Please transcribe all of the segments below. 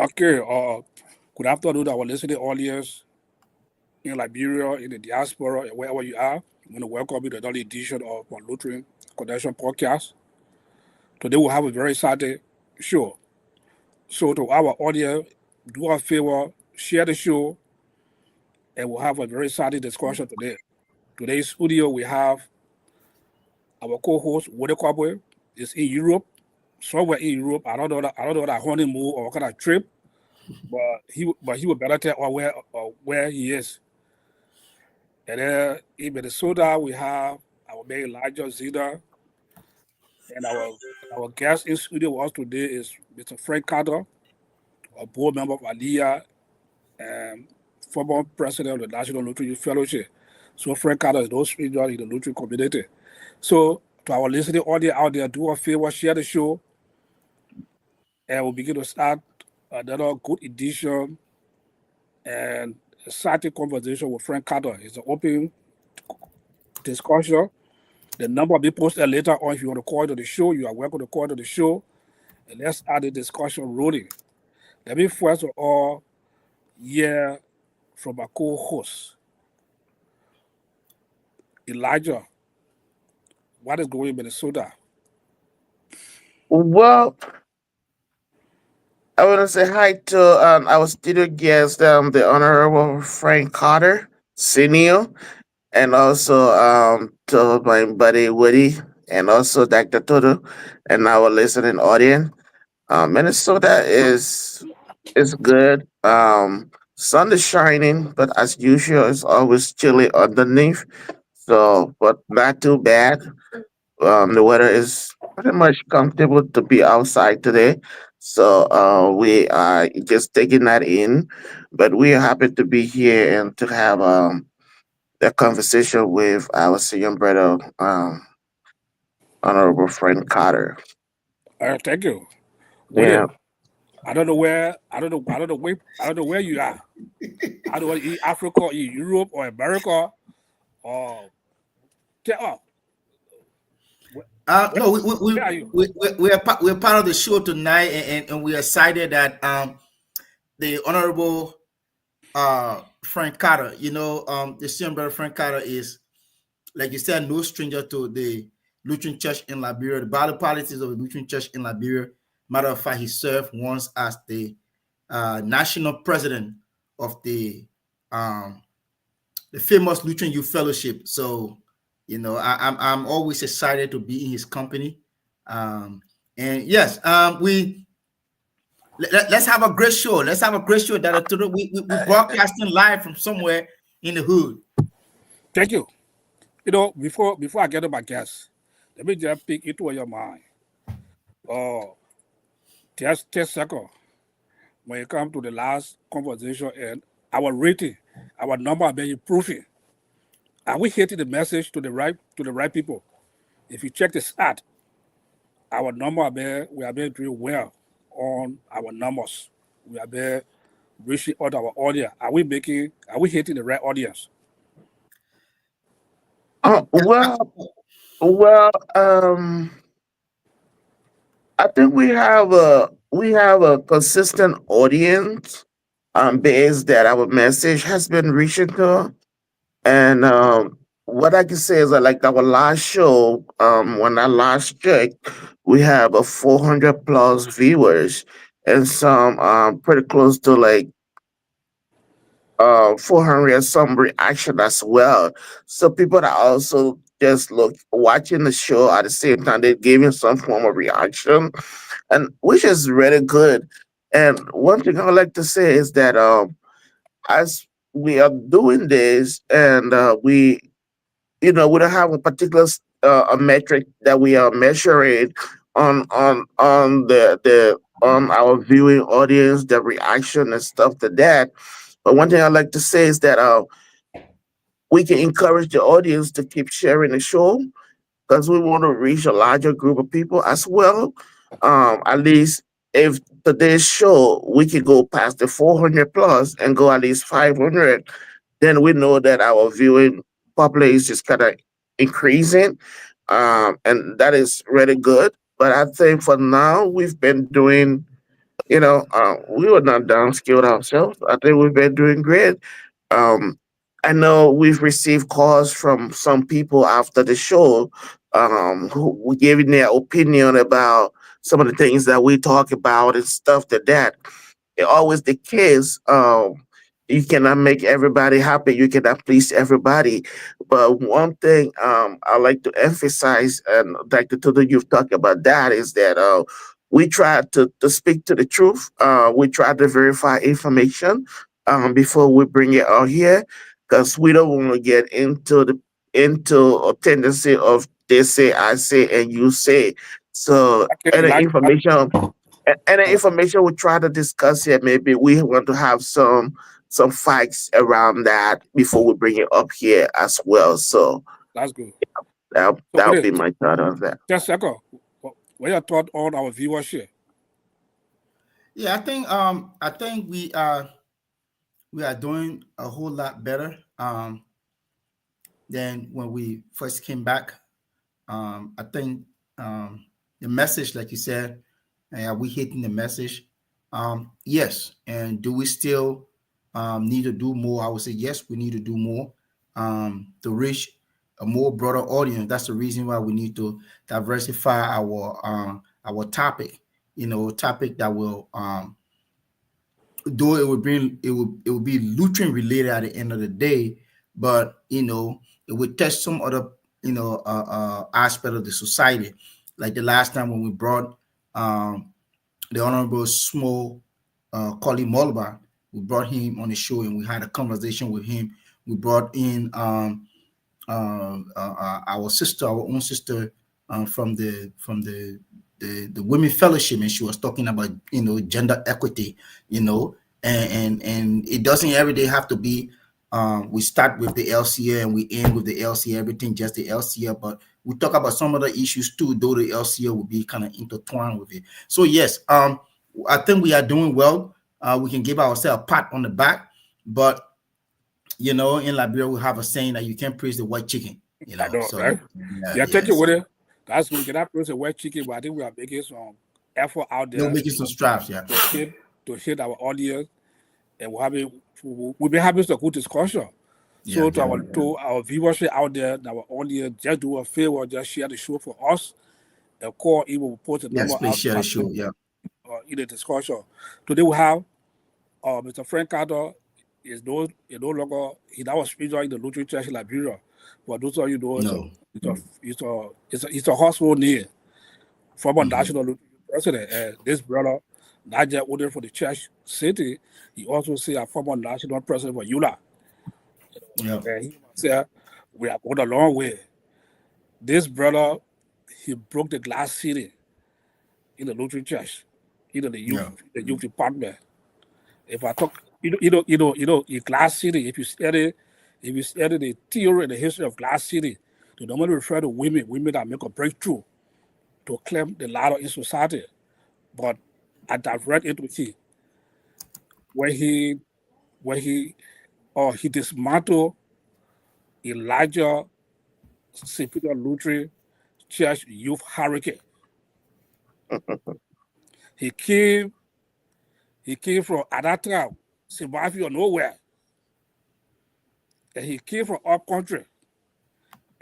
Okay, good afternoon, our listening audience in Liberia, in the diaspora, wherever you are. I want to welcome you to another edition of our Lutheran Connection podcast. Today we'll have a very exciting show. So to our audience, do us a favor, share the show, and we'll have a very exciting discussion today. Today's studio, we have our co-host, Woody Cowboy, is in Europe, somewhere in Europe. I don't know that honeymoon or what kind of trip, but he would better tell where he is. And then in Minnesota, we have our man Elijah Zeta, and our guest in studio with us today is Mr. Frank Carter, a board member of ALIA and former president of the National Lutheran Youth Fellowship. So Frank Carter is no stranger in the Lutheran community. So to our listening audience out there, do a favor, share the show, and we'll begin to start another good edition and exciting conversation with Frank Carter. It's an open discussion. The number will be posted later on. If you want to call to the show, you are welcome to call to the show. And let's start the discussion rolling. Let me first of all hear from my co-host, Elijah. What is going in Minnesota? Well, I want to say hi to our studio guest, the Honorable Frank Carter, Senior, and also to my buddy Woody, and also Dr. Toto, and our listening audience. Minnesota is good. Sun is shining, but as usual, it's always chilly underneath. So, but not too bad. The weather is pretty much comfortable to be outside today. So we are just taking that in. But we are happy to be here and to have a conversation with our senior brother, Honorable Frank Carter. Thank you, Yeah. William. I don't know where you are. I don't know in Africa, in Europe, or America, or tell us, where, No, where are you? we're part of the show tonight, and we're excited that the Honorable Frank Carter, the senior brother Frank Carter is, like you said, no stranger to the Lutheran Church in Liberia, the battle politics of the Lutheran Church in Liberia. Matter of fact, he served once as the national president of the famous Lutheran Youth Fellowship. So, I'm always excited to be in his company. And yes, let's have a great show. Let's have a great show. That we broadcasting live from somewhere in the hood. Thank you. Before I get to my guest, let me just pick into your mind. Uh, just second, when it comes to the last conversation and our rating, our number are being improving. Are we hitting the message to the right people? If you check the stat, our number we are being doing well on our numbers. We are being reaching out our audience. Are we hitting the right audience? Uh, well, well, I think we have a consistent audience base that our message has been reaching to. And what I can say is that, like our last show, when I last checked, we have a 400 plus viewers and some pretty close to like 400 and some reaction as well. So people that also just look watching the show at the same time, they're giving some form of reaction, and which is really good. And one thing I would like to say is that as we are doing this and we don't have a particular a metric that we are measuring on the on our viewing audience, the reaction and stuff to that. But one thing I like to say is that we can encourage the audience to keep sharing the show because we want to reach a larger group of people as well. At least if today's show we could go past the 400 plus and go at least 500, then we know that our viewing population is kind of increasing, and that is really good. But I think for now we've been doing We were not downscaled ourselves. I think we've been doing great. Um, I know we've received calls from some people after the show, who were giving their opinion about some of the things that we talk about and stuff like that. It always the case. You cannot make everybody happy. You cannot please everybody. But one thing I like to emphasize, and like the two of you've talked about that, is that we try to speak to the truth. We try to verify information before we bring it out here, because we don't want to get into a tendency of they say, I say, and you say. So Okay, any like information and the information we try to discuss here, maybe we want to have some facts around that before we bring it up here as well. So that's good. So that what would is be my thought on that. just second? What your thought on our viewership? Yeah, I think we are doing a whole lot better than when we first came back. I think the message, like you said, are we hitting the message? Yes. And do we still need to do more? I would say yes, we need to do more to reach a more broader audience. That's the reason why we need to diversify our topic. Topic that will though it would be Lutheran related at the end of the day, but it would touch some other aspect of the society. Like the last time when we brought the Honorable Small Kali Molba, we brought him on the show and we had a conversation with him. We brought in our sister, our own sister, from the women fellowship, and she was talking about gender equity, and it doesn't every day have to be. We start with the LCA and we end with the LCA. Everything just the LCA, but we talk about some other issues too. Though the LCA will be kind of intertwined with it. So yes, I think we are doing well. We can give ourselves a pat on the back, but in Liberia, we have a saying that you can't praise the white chicken. I know, So right? Yeah, yeah. take it with So it. That's good. Cannot produce a wet chicken, but I think we are making some effort out no there making some straps. Yeah. to hit our audience, and we'll be having some good discussion. Yeah. So to our viewership out there, our audience, just do a favor, just share the show for us. And call even will post the Yes, number please out share the show. Yeah. in the discussion. Today we have Mr. Frank Carter is no longer he now was spiritual in the Lutheran Church in Liberia. But those of you know No. it's a household name, former Mm-hmm. national Lutheran president. And this brother, not just ordered for the church city, he also say a former national president for Eula. Yeah. And he said we are going a long way. This brother, he broke the glass ceiling in the Lutheran church, in Yeah. the youth department. If I talk, in Glass City, if you study the theory and the history of Glass City, they normally refer to women that make a breakthrough to claim the ladder in society. But I divert it with him when he dismantled Elijah Superior Lutheran Church Youth Hurricane. He came from at that time, Zimbabwe or nowhere, and he came from up country.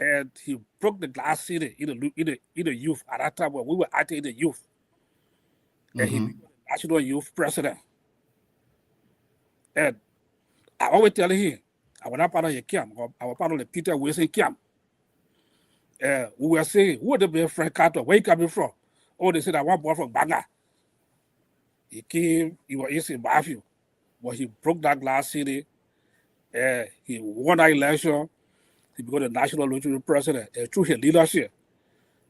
And he broke the glass ceiling in the youth at that time when we were acting in the youth, and he Mm-hmm. became the national youth president. And I always tell him, I was not part of the camp, I was part of the Peter Wilson camp. We were saying, who would be Frank Carter? Where you coming from? Oh, they said I one boy from Banga. He was in Zimbabwe, but he broke that glass city, and he won that election. He became the national Lutheran president. And through his leadership,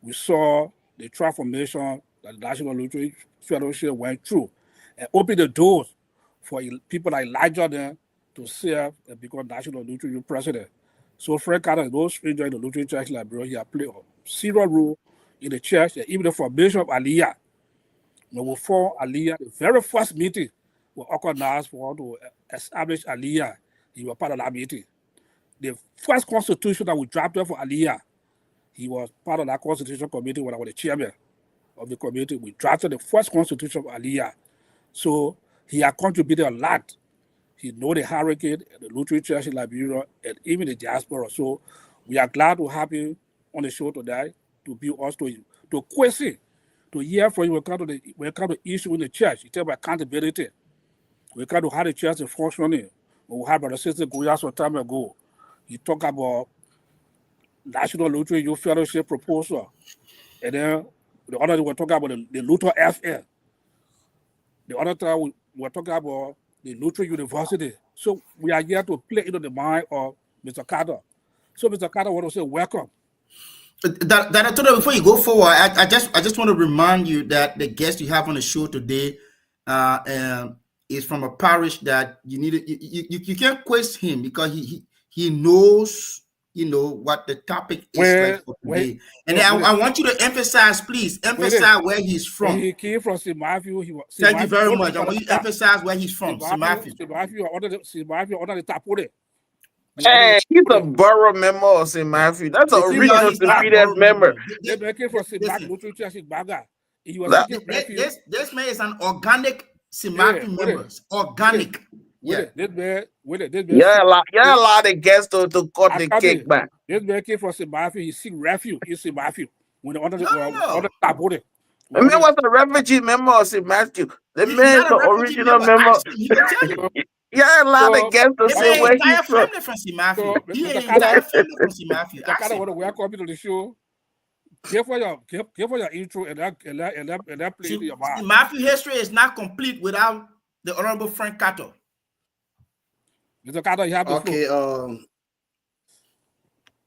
we saw the transformation that the National Lutheran Fellowship went through and opened the doors for people like Elijah then to serve and become National Lutheran president. So Frank Carter is no stranger in the Lutheran Church Liberia. He has played a serious role in the church and even the formation of Aliyah. When we formed Aliyah, the very first meeting we organized for to establish Aliyah, he was part of that meeting. The first constitution that we drafted for Aliyah, he was part of that constitution committee when I was the chairman of the committee. We drafted the first constitution of Aliyah. So he had contributed a lot. He know the hurricane, the Lutheran Church in Liberia, and even the diaspora. So we are glad to have him on the show today to be us to question, to hear from you when it comes to issue in the church. You talk about accountability. We come to how the church is functioning. We had Brother Sister Goya some time ago. He talked about National Lutheran Youth Fellowship proposal. And then the other day we were talking about the Luther FN. The other time we were talking about the Lutheran University. So we are here to play into the mind of Mr. Carter. So Mr. Carter, I want to say welcome. That I told you before you go forward, I just want to remind you that the guest you have on the show today is from a parish that you need you can't question him because he knows what the topic is for today. And I want you to emphasize, please emphasize where he's from. He came from St. Matthew. Thank you very much. I want you to emphasize where he's from. St. Matthew. St. Matthew under the Tapore. Hey, he's a borough member of St. Matthew. That's an original St. member. They came from St. Matthew Lutheran Church in Baga. This man is an organic St. Matthew member. Organic. Yeah, a lot of guests to cut the cake back. This man came from St. Matthew. He seek refuge in St. Matthew. When under the Tapore. The man was a refugee member of St. Matthew. The man is the original member. Yeah, a lot of guests to say where he's from. From St. Matthew. I kind of want to welcome you to the show. Give for your intro and that play in your mind. Matthew history is not complete without the Honorable Frank Carter. Mr. Carter, you have the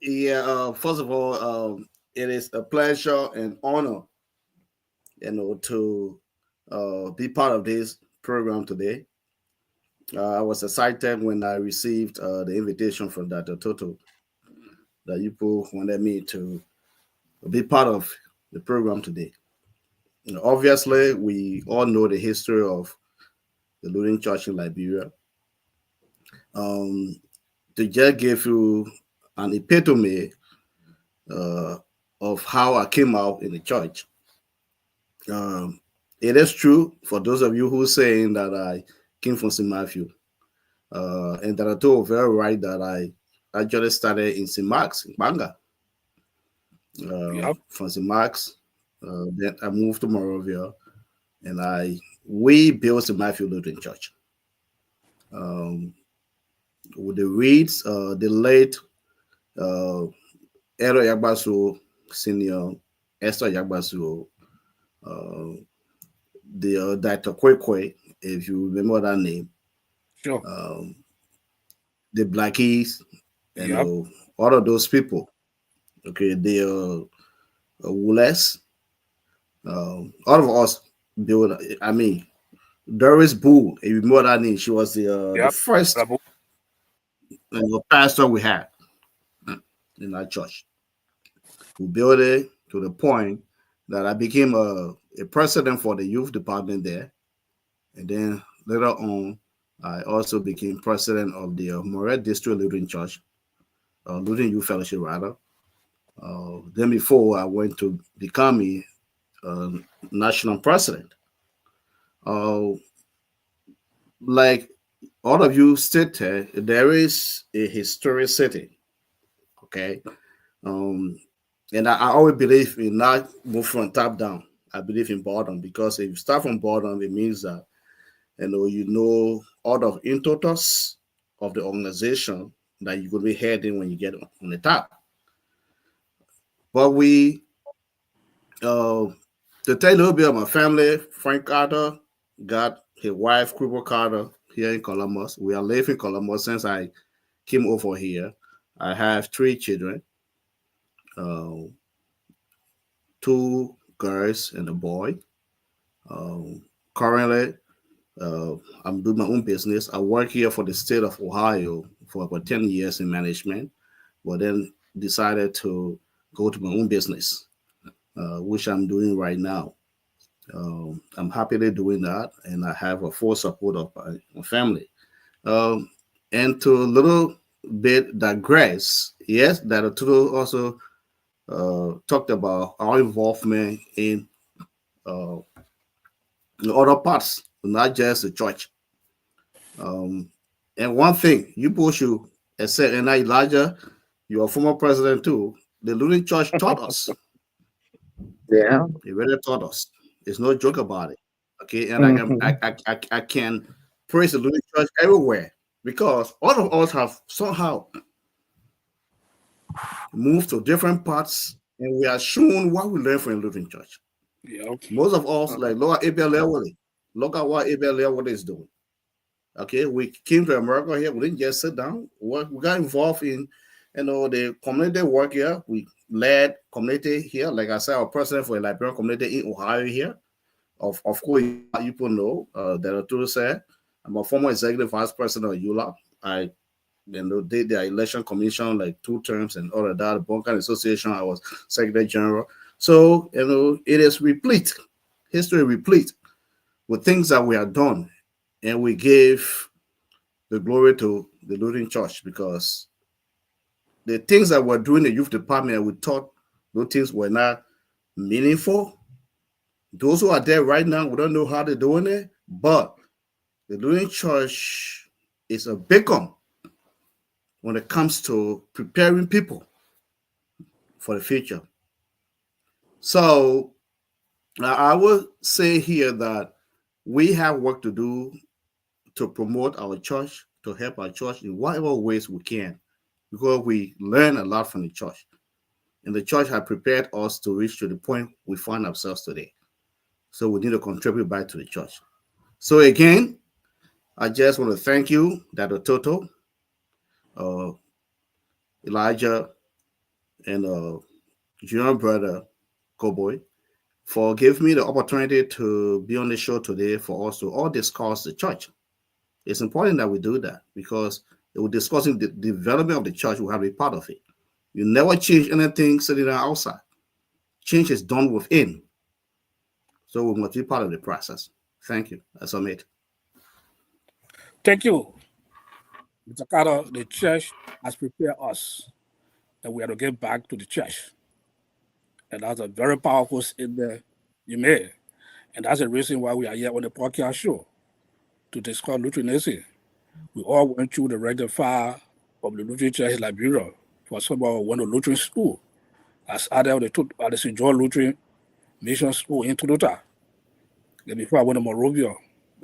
floor. First of all, it is a pleasure and honor, to be part of this program today. I was excited when I received the invitation from Dr. Toto that you wanted me to be part of the program today. Obviously, we all know the history of the Lutheran Church in Liberia. To just give you an epitome of how I came out in the church. It is true for those of you who are saying that I came from St. Matthew. And that I told very right that I actually started in St. Mark's in Banga. From St. Mark's, then I moved to Morovia, and we built St. Matthew Lutheran Church. With the Reeds, the late Ero Yagbasu Senior, Esther Yagbasu, the Dr. Kwekwe, if you remember that name. Sure. The Blackies, all of those people. Okay, the Woolers, all of us build. I mean, Doris Bull, if you remember that name, she was the first pastor we had in our church. We built it to the point that I became a president for the youth department there, and then later on, I also became president of the Moret District Lutheran Church, Lutheran Youth Fellowship rather. Then before I went to become a national president. Like all of you stated, there is a historicity, okay? And I always believe in not move from top down. I believe in bottom, because if you start from bottom, it means that you know all of intotus of the organization that you're going to be heading when you get on the top. But to tell you a little bit of my family, Frank Carter got his wife, Cripple Carter, here in Columbus. We are living in Columbus since I came over here. I have 3 children, 2 girls and a boy. Currently, I'm doing my own business. I work here for the state of Ohio for about 10 years in management, but then decided to go to my own business, which I'm doing right now. I'm happily doing that, and I have a full support of my family. And to a little bit digress, yes, that Arturo also talked about our involvement in other parts not just the church. Um, and one thing you both should accept, and Elijah, you're a former president too. The Lutheran Church taught us. Yeah. It really taught us. There's no joke about it. Okay, and Hmm. I can praise the Lutheran Church everywhere because all of us have somehow moved to different parts, and we are shown what we learned from the Lutheran Church. Yeah. Most of us, like look at Abel Lewis. Look at what Abel Lewis is doing. Okay, we came to America here. We didn't just sit down. We got involved in, the community work here. We led community here. Like I said, I'm president for a Liberian community in Ohio here. Of course, you people know that Arturo said I'm a former executive vice president of ULA. I did the election commission like 2 terms and all of that. The Bunker Association, I was secretary general. So it is replete, history replete with things that we have done, and we gave the glory to the Lutheran Church because the things that we're doing in the youth department, we thought those things were not meaningful. Those who are there right now, we don't know how they're doing it, but the Lutheran Church is a beacon when it comes to preparing people for the future. So I would say here that we have work to do to promote our church, to help our church in whatever ways we can, because we learn a lot from the church. And the church has prepared us to reach to the point we find ourselves today. So we need to contribute back to the church. So again, I just want to thank you, Dr. Toto, uh, Elijah, and junior brother Cowboy for giving me the opportunity to be on the show today for us to all discuss the church. It's important that we do that because we're discussing the development of the church. We have to be part of it. You never change anything sitting outside. Change is done within. So we must be part of the process. Thank you. That's all, mate. Thank you, Mr. Carter. The church has prepared us that we have to get back to the church. And that's a very powerful statement you made. And that's the reason why we are here on the podcast show to discuss Lutheranism. We all went through the regular fire of the Lutheran Church in Liberia. For some of us went to Lutheran school. I started at the St. John Lutheran Mission School in Toyota. Then before I went to Morovia,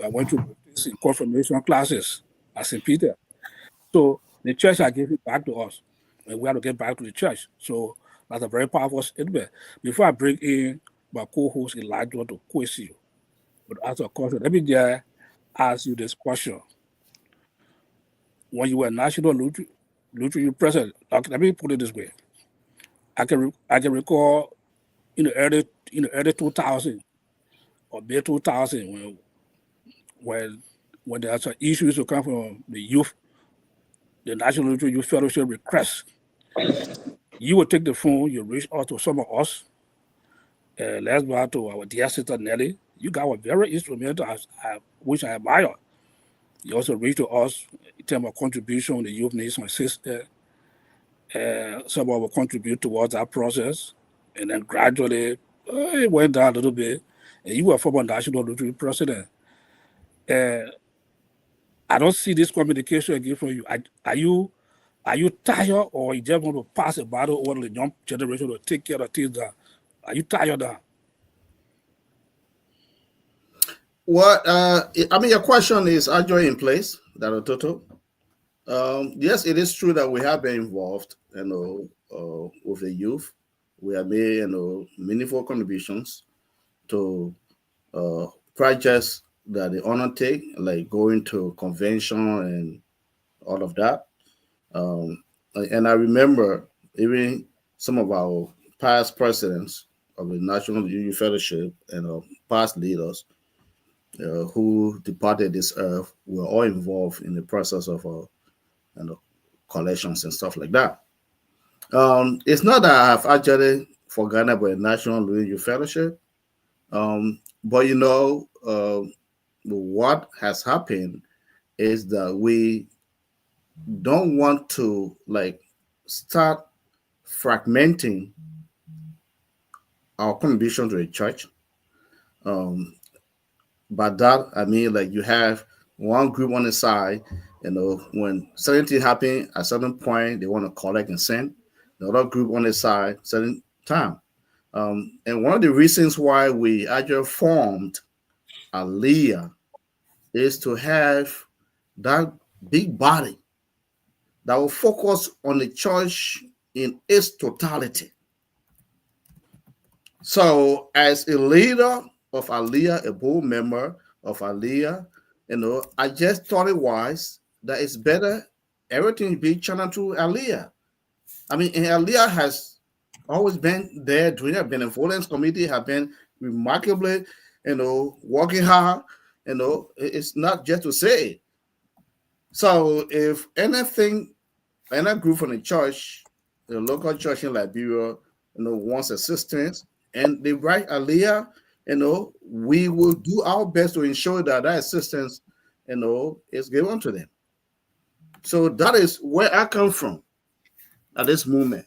I went to confirmation classes at St. Peter. So the church has given back to us, and we have to get back to the church. So that's a very powerful statement. Before I bring in my co-host Elijah to quiz you, but as a question, let me just ask you this question. When you were national Lutheran president, okay, let me put it this way. I can recall in the early 2000 or mid 2000 when when there's some issues to come from the youth, the National Lutheran Youth Fellowship request. You would take the phone, you reach out to some of us, let's go out to our dear sister Nelly. You got a very instrumental, which I admire. You also reach to us in terms of contribution, the youth needs my sister. Some of us contribute towards that process. And then gradually, it went down a little bit. And you were former national Lutheran president. Uh, I don't see this communication again from you. Are you tired or you just want to pass a battle over the young generation to take care of things that are you tired of? What I mean, your question is actually in place, Dr. Toto. Yes, it is true that we have been involved, with the youth. We have made, meaningful contributions to projects that they undertake, like going to convention and all of that. Um, and I remember even some of our past presidents of the National Youth Fellowship and past leaders who departed this earth were all involved in the process of collections and stuff like that. It's not that I've actually forgotten about the National Youth Fellowship, but what has happened is that we don't want to like start fragmenting our contribution to the church. Um, By that, I mean like you have one group on the side, when certain thing happen at certain point, they want to collect and send. The other group on the side, certain time. And one of the reasons why we actually formed Aliyah is to have that big body that will focus on the church in its totality. So, as a leader of Aliyah, a board member of Aliyah, I just thought it wise that it's better everything be channeled to Aliyah. I mean, and Aliyah has always been there doing a benevolence committee, have been remarkably, working hard. It's not just to say. So, if anything, any group from the church, the local church in Liberia, wants assistance, and they write Aliyah, we will do our best to ensure that that assistance, is given to them. So that is where I come from at this moment.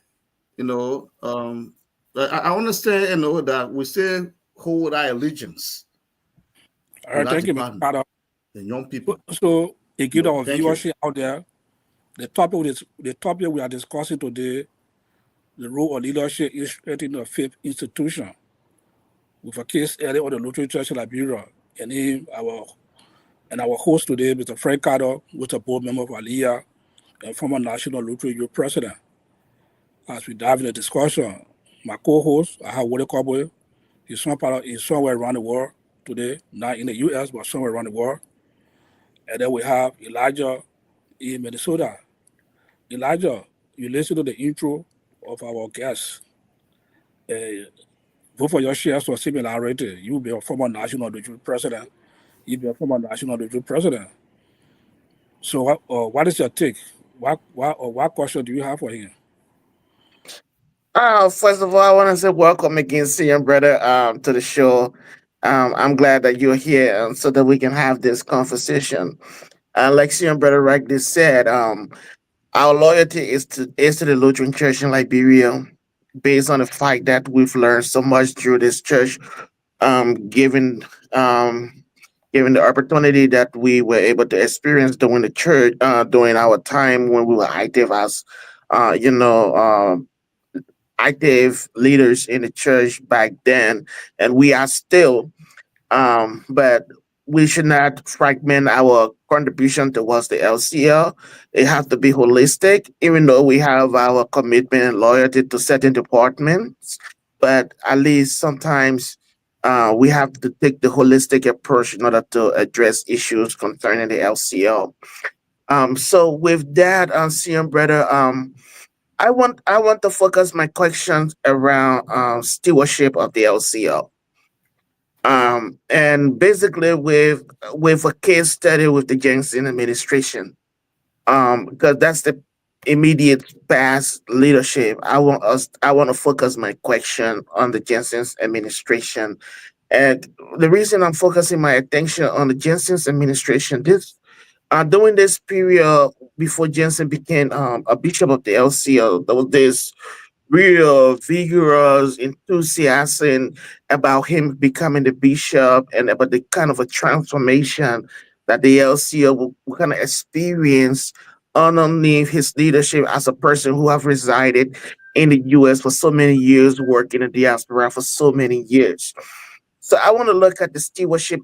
You know, um, I understand, that we still hold our allegiance All to right, that thank you, Mr. department, Carter. the young people. So, again, our Thank you. viewership out there, the topic we are discussing today, the role of leadership is in a faith institution, with a case study on the Lutheran Church in Liberia, and our host today, Mr. Frank Carter, who is a board member of Aliyah and former National Lutheran Youth President. As we dive in the discussion, my co-host, I have Willie Cowboy. He's somewhere around the world today, not in the U.S., but somewhere around the world. And then we have Elijah in Minnesota. Elijah, you listen to the intro of our guest. Uh, Both of your shares for similarity. You be a former national youth president. You be a former national youth president. So, what is your take? What question do you have for him? First of all, I want to say welcome again, CM brother, to the show. I'm glad that you're here, so that we can have this conversation. Like CM brother rightly said, our loyalty is to the Lutheran Church in Liberia, based on the fact that we've learned so much through this church, given given the opportunity that we were able to experience during the church, during our time when we were active as, uh, you know, um active leaders in the church back then, and we are still. But we should not fragment our contribution towards the LCL. It has to be holistic, even though we have our commitment and loyalty to certain departments. But at least sometimes we have to take the holistic approach in order to address issues concerning the LCL. So with that, CM brother, I want to focus my questions around stewardship of the LCL. And basically with a case study with the Jensen administration. Because that's the immediate past leadership. I want to focus my question on the Jensen's administration. And the reason I'm focusing my attention on the Jensen's administration, this during this period before Jensen became a bishop of the LCL, there was this real vigorous enthusiasm about him becoming the bishop, and about the kind of a transformation that the LCO will kind of experience underneath his leadership as a person who have resided in the US for so many years, working in the diaspora for so many years. So I want to look at the stewardship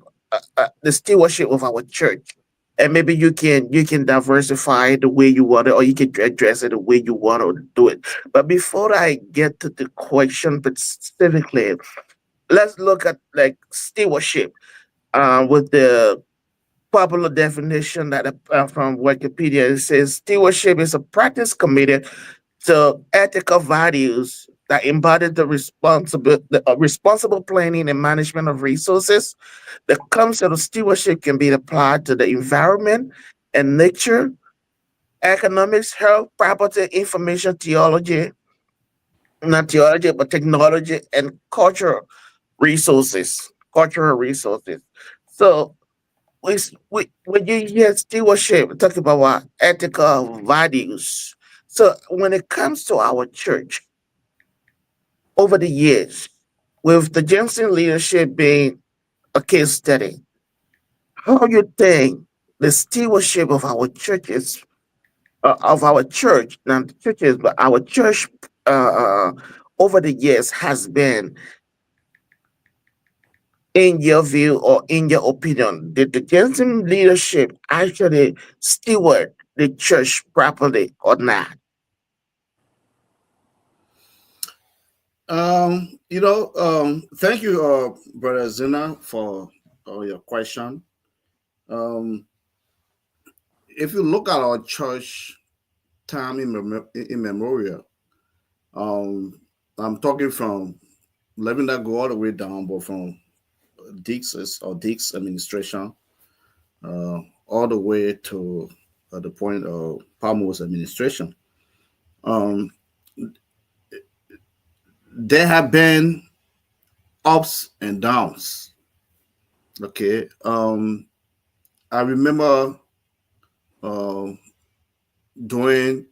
of our church, and maybe you can diversify the way you want it, or you can address it the way you want to do it. But before I get to the question, but specifically, let's look at like stewardship, with the popular definition that from Wikipedia. It says stewardship is a practice committed to ethical values that embody responsible planning and management of resources. The concept of stewardship can be applied to the environment and nature, economics, health, property, information theology, not theology, but technology and cultural resources. Cultural resources. So when you hear stewardship, we talk about what ethical values. So when it comes to our church, over the years, with the Jensen leadership being a case study, how you think the stewardship of our church, not the churches, but our church over the years has been, in your view or in your opinion? Did the Jensen leadership actually steward the church properly or not? Thank you, Brother Zena, for your question. Um, if you look at our church time in memorial, I'm talking from letting that go all the way down, but from Dick's administration, uh, all the way to the point of Palmer's administration. Um, there have been ups and downs. Okay. I remember uh, during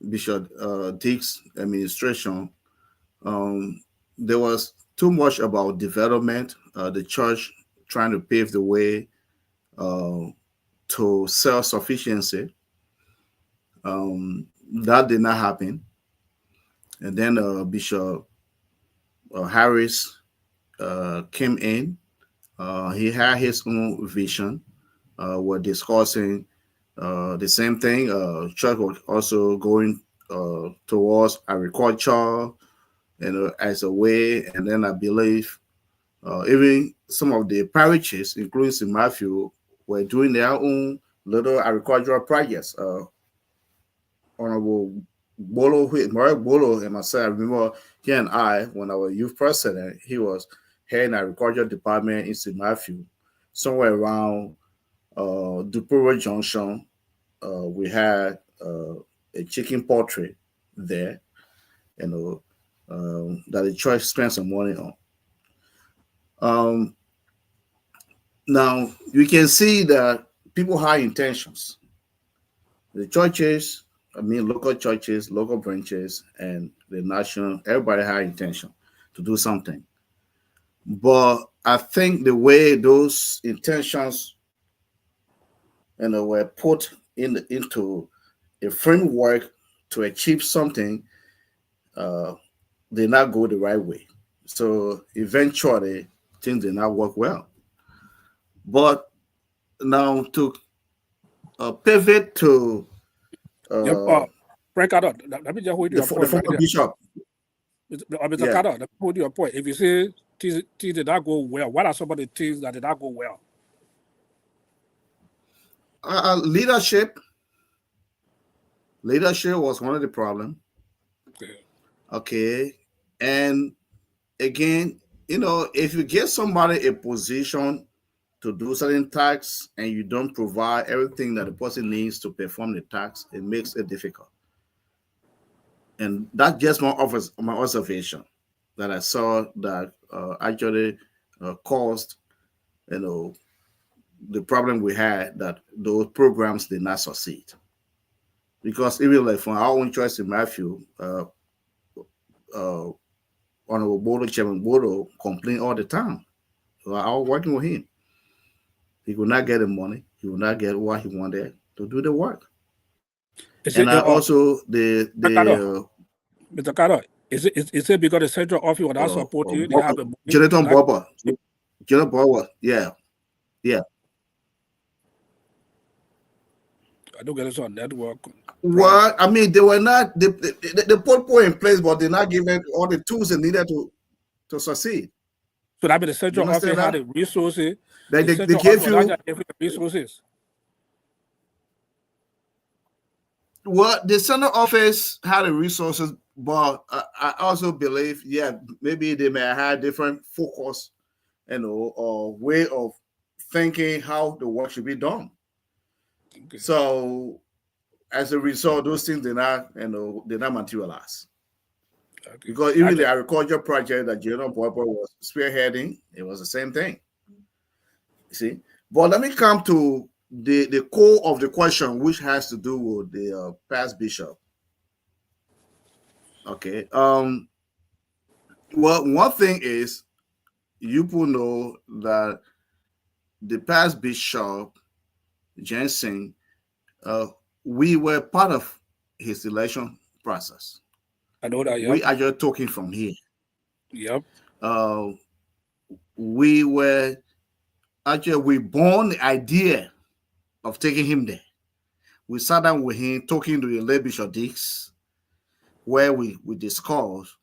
Bishop Dick's administration, um, there was too much about development, the church trying to pave the way uh, to self sufficiency. That did not happen. And then Bishop Harris came in. He had his own vision. We're discussing the same thing. Church was also going towards agriculture, as a way. And then I believe even some of the parishes, including St. Matthew, were doing their own little agricultural projects. Honorable Mark Bolo and myself, I remember he and I, when I was youth president, he was heading agriculture department in St. Matthew, somewhere around Dupuro Junction. We had a chicken poultry there, that the church spent some money on. Now you can see that people have intentions. The churches, local churches, local branches, and the national, everybody had intention to do something. But I think the way those intentions, were put into a framework to achieve something, did not go the right way. So eventually, things did not work well. But now to pivot to Frank, let me just hold your point the right former there. bishop. Mr. Yeah. Carter, let me hold your point. If you say things did not go well, what are some of the things that did not go well? Leadership was one of the problems. Okay. And again, if you give somebody a position to do certain tasks and you don't provide everything that the person needs to perform the task, it makes it difficult. And that's just my observation that I saw that actually caused, the problem we had, that those programs did not succeed. Because even like from our own choice in Matthew, Honorable Bodo, Chairman Bodo, complained all the time. So I was working with him. He could not get the money. He would not get what he wanted to do the work. And I also Mr. Carter, is it because the central office will not support you? They have a Jonathan Bobber. Jonathan Bobber, yeah. I don't get it on network. Well, they were not, they put people in place, but they're not given all the tools they needed to succeed. So that means the central office had the resources. They gave you resources. Well, the central office had the resources, but I also believe, maybe they may have different focus, or way of thinking how the work should be done. Okay. So, as a result, those things did not materialize. Okay. Because even the agriculture project that General Popper was spearheading, it was the same thing. You see, but let me come to the core of the question, which has to do with the past bishop. Okay. Well, one thing is, you people know that the past Bishop Jensen, uh, we were part of his election process. I know that. Yep. We are just talking from here. Yep. Uh, we were actually we born the idea of taking him there. We sat down with him, talking to the late Bishop Dix, where we discussed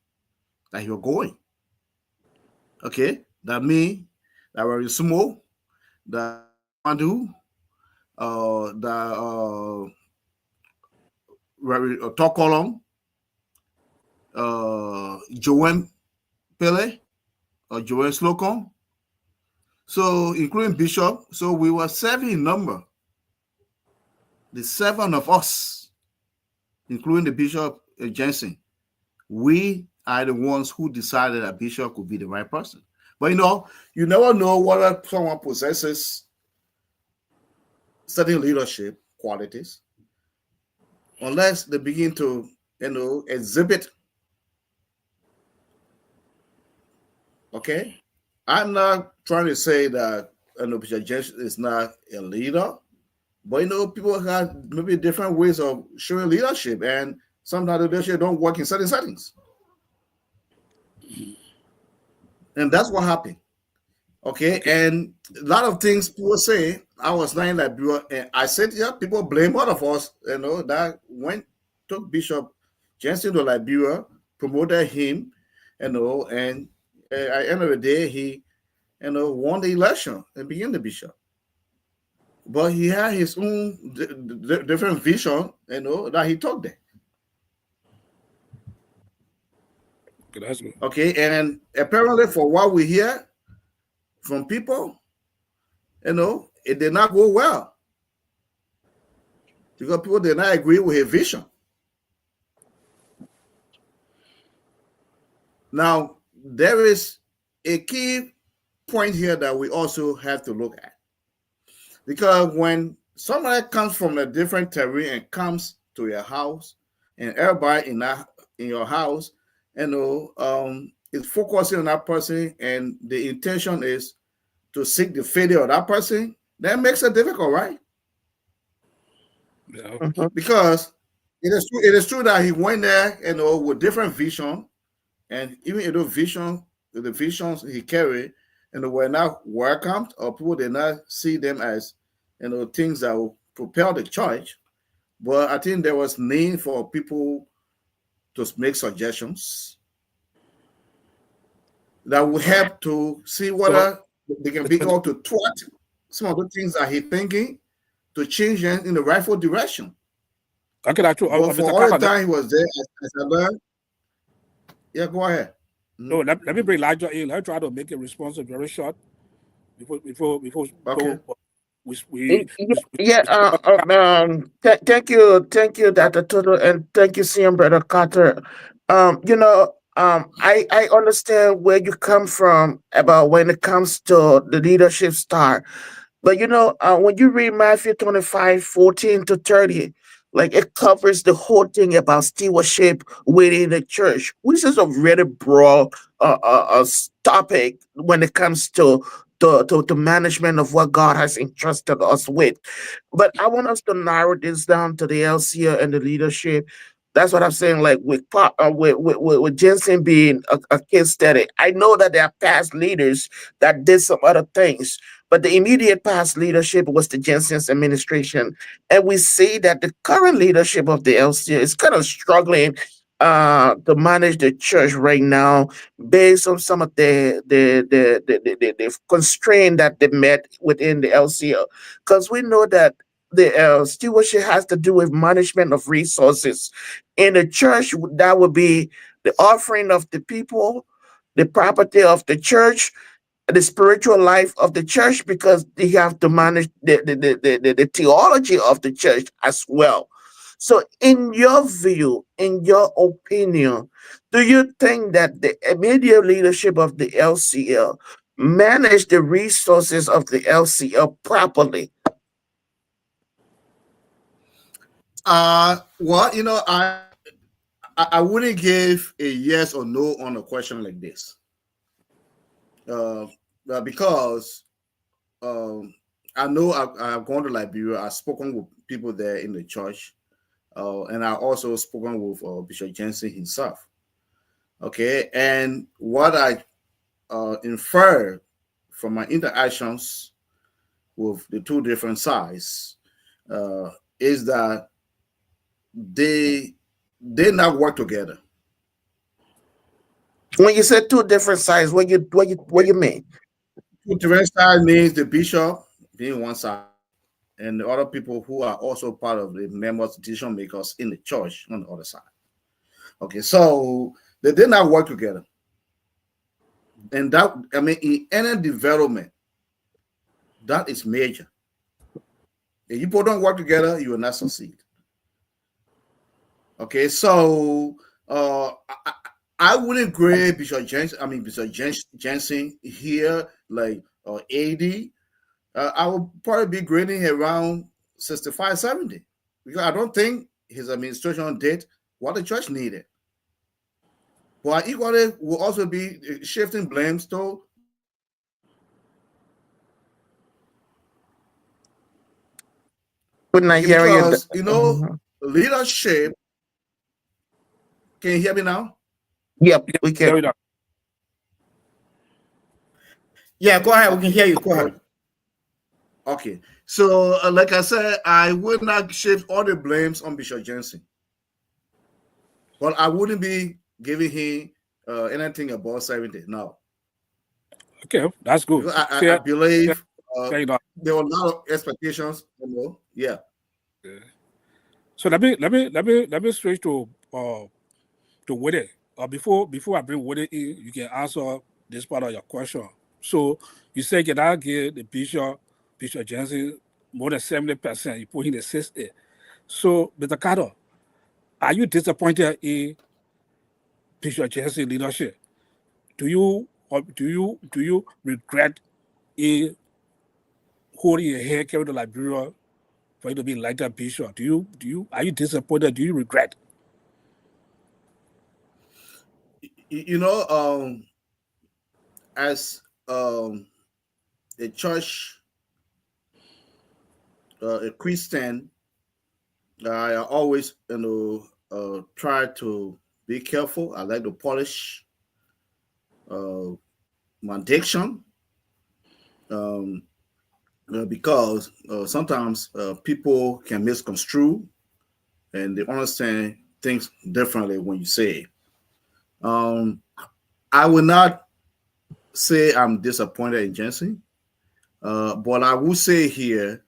that he was going. Okay, that me, that were in Sumo, that Madu, the Tokolong, Joanne Pele, or Joanne Slocum. So, including Bishop. So, we were 7 in number. The 7 of us, including the Bishop Jensen, we are the ones who decided that Bishop could be the right person. But you never know whether someone possesses certain leadership qualities unless they begin to, exhibit. Okay, I'm not trying to say that Bishop Jensen is not a leader, but people have maybe different ways of showing leadership, and sometimes the leadership don't work in certain settings, and that's what happened. Okay, and a lot of things people say. I was lying like and I said, yeah, people blame all of us. That took Bishop Jensen to Liberia, promoted him, and at the end of the day, he, won the election and became the bishop. But he had his own different vision, that he took there. Okay, that's good. Okay, and apparently, for what we hear from people, it did not go well because people did not agree with his vision. Now, there is a key point here that we also have to look at, because when somebody comes from a different terrain and comes to your house, and everybody in your house, is focusing on that person, and the intention is to seek the failure of that person, that makes it difficult, right? Yeah. Because it is true that he went there, with different vision, and even if the visions he carried, were not welcomed, or people did not see them as, things that will propel the church. But I think there was need for people to make suggestions that will help to see whether they can be able to thwart some of the things that he's thinking to change them in the rightful direction. Okay, that's true. But for all the time he was there, as I learned, yeah, go ahead. No, let me bring Elijah in. Let's try to make a response very short before Okay. Thank you, Dr. Toto, and thank you, CM Brother Carter. I understand where you come from about when it comes to the leadership style. But when you read Matthew 25:14 to 30, like it covers the whole thing about stewardship within the church, which is a really broad topic when it comes to management of what God has entrusted us with. But I want us to narrow this down to the LCA and the leadership. That's what I'm saying. Like with Jensen being a case study, I know that there are past leaders that did some other things, but the immediate past leadership was the Jensen's administration. And we see that the current leadership of the LCA is kind of struggling to manage the church right now based on some of the constraint that they met within the LCA. Because we know that the stewardship has to do with management of resources. In the church, that would be the offering of the people, the property of the church, the spiritual life of the church, because they have to manage the theology of the church as well. So, in your view, in your opinion, do you think that the immediate leadership of the LCL manage the resources of the LCL properly? Well, I wouldn't give a yes or no on a question like this, because I know I've gone to Liberia. I've spoken with people there in the church, and I also spoken with Bishop Jensen himself. Okay, and what I infer from my interactions with the two different sides is that they not work together. When you said two different sides, what you mean? Two different sides means the bishop being one side, and the other people who are also part of the members, decision makers in the church on the other side. Okay, so they did not work together. And that, I mean, in any development, that is major. If you don't work together, you will not succeed. Okay, so I wouldn't grade Bishop Jensen, Jensen here like 80. I would probably be grading around 65, 70. Because I don't think his administration did what the church needed. But equally will also be shifting blames to Could not hear you. because leadership. Can you hear me now? Yep, we There can. we go. Yeah, go ahead. We can hear you. Go ahead. Okay. So, like I said, I would not shift all the blames on Bishop Jensen. But I wouldn't be giving him anything above 70. No. Okay, that's good. Because I Fair, believe fair enough. there were a lot of expectations. Yeah. So let me switch to Woody. Before I bring Woody in, you can answer this part of your question. So you say you cannot give the Bishop Jensen more than 70%. You put him in 60. So, Mr. Carter, are you disappointed in Bishop Jensen leadership? Do you regret in holding your head carried to Liberia for you to be like that bishop? Are you disappointed? Do you regret? As a church, a Christian, I always try to be careful. I like to polish my diction, because sometimes people can misconstrue and they understand things differently when you say it. I will not say I'm disappointed in Jensen, but I will say here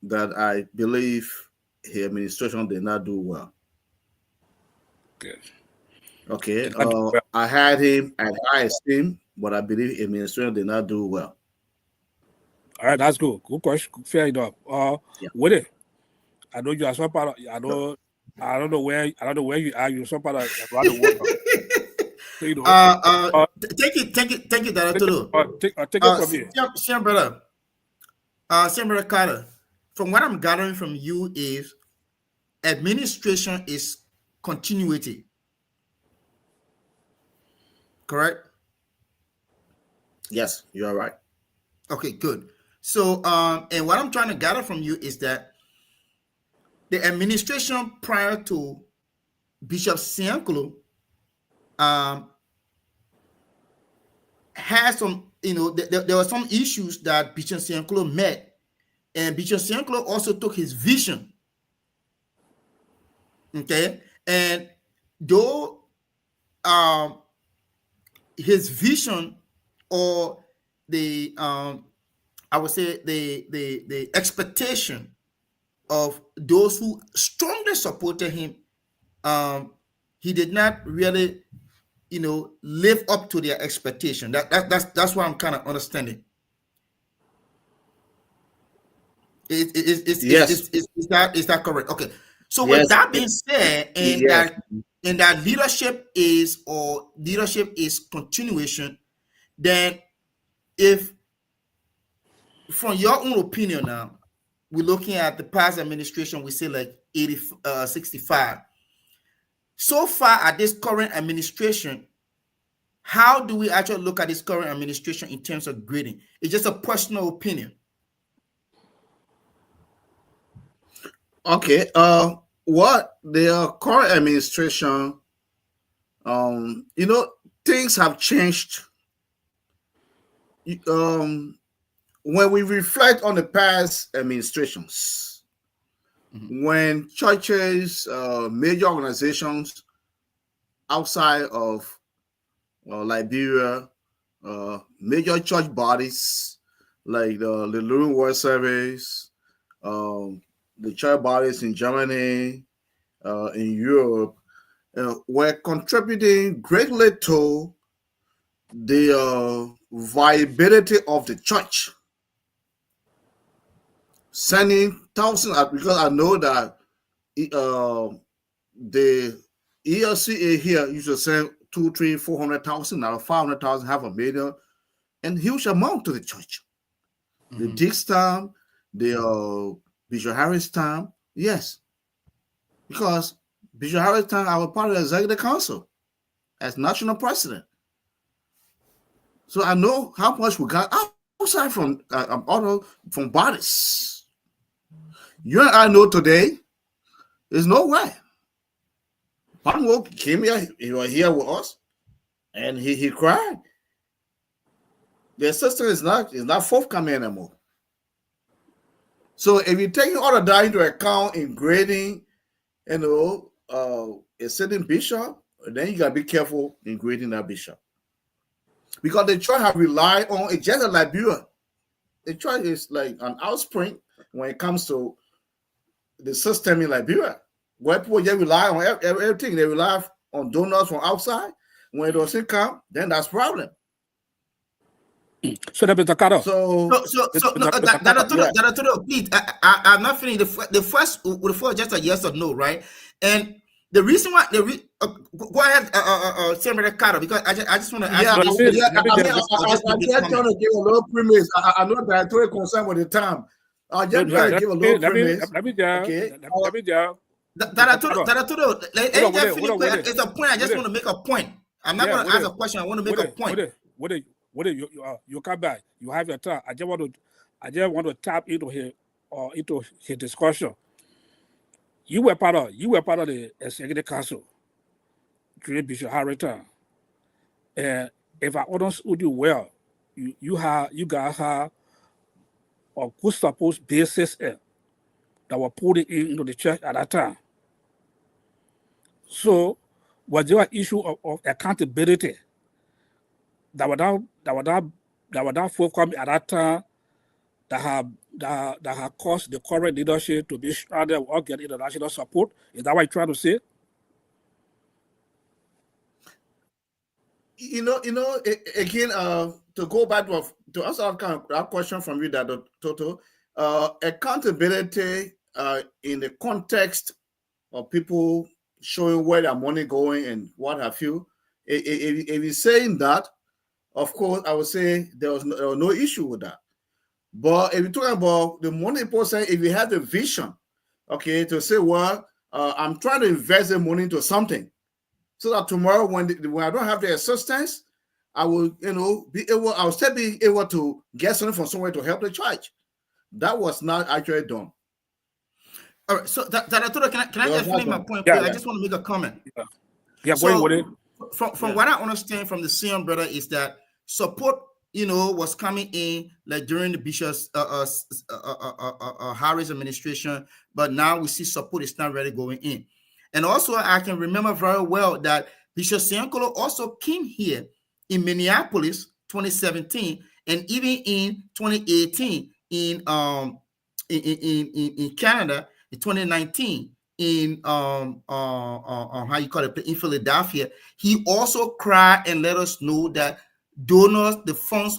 that I believe his administration did not do well. Good. Okay, I had him at high esteem, but I believe his administration did not do well. All right, that's good. Good question. Fair enough. Yeah. Woody, I know you are some part of, I don't know where you are. You're some part of around the world. So, Thank you, Director. take it from here. Same brother. Same brother Carter. From what I'm gathering from you is administration is continuity. Correct? Yes, you are right. Okay, good. So, and what I'm trying to gather from you is that the administration prior to Bishop Siankulu had some, there were some issues that Bishop Siankulu met, and Bishop Siankulu also took his vision. Okay, and though his vision or the I would say the expectation of those who strongly supported him, he did not really, live up to their expectation. That's what I'm kind of understanding. Is that correct? Okay. So with that being said, and that leadership is continuation, then if from your own opinion now, we're looking at the past administration, we say like 65. So far at this current administration, how do we actually look at this current administration in terms of grading? It's just a personal opinion. Okay. What the current administration, things have changed. When we reflect on the past administrations, when churches, major organizations outside of Liberia, major church bodies like the Lutheran World Service, the church bodies in Germany, in Europe, were contributing greatly to the viability of the church, sending thousands, because I know that the ELCA here used to send 2, 3, 400,000, now 500,000, half a million, and huge amount to the church. The Dick's time, the Bishop Harris time, yes, because Bishop Harris time, I was part of the executive council as national president, so I know how much we got outside from from bodies. You and I know today, there's no way. Panwo came here, he was here with us, and he cried. The assistance is not forthcoming anymore. So if you take all of that into account in grading, a certain bishop, then you gotta be careful in grading that bishop. Because the church have relied on it, just like Liberia. The church is like an outspring when it comes to the system in Liberia, where people just rely on everything. They rely on donors from outside. When it doesn't come, then that's a problem. So that Mr. Carter. Please, I'm not finished. The first just a yes or no, right? And the reason why go ahead, Senator Carter, because I just want to ask I'm you. just trying to give a little premise. I know that I'm totally concerned with the time. I just trying to give a little premise. Let me just. It's a point. I just want to make a point. I'm not going to ask a question. I want to make a point. You come back. You have your time. I just want to tap into his discussion. You were part of the executive council during Bishop Harris time. And if I understood you well, you guys have a good supposed basis that were put into the church at that time. So was there an issue of accountability that were not forthcoming at that time that have caused the current leadership to be sure they will get international support? Is that what you're trying to say? Again, to go back to answer that question from you, that Toto, accountability in the context of people showing where their money going and what have you. If you're saying that, of course, I would say there was no issue with that. But if you're talking about the money person, if you have the vision, okay, to say, well, I'm trying to invest the money into something, so that tomorrow when I don't have the assistance, I will, I'll still be able to get something from somewhere to help the church. That was not actually done. All right, so can I just finish my point? Yeah. I just want to make a comment. Yeah, so from what I understand from the CM brother is that support, was coming in like during the Bishop's Harris administration, but now we see support is not really going in. And also, I can remember very well that Bishop Siankolo also came here in Minneapolis 2017, and even in 2018 in Canada, in 2019 in how you call it, in Philadelphia. He also cried and let us know that donors, the funds,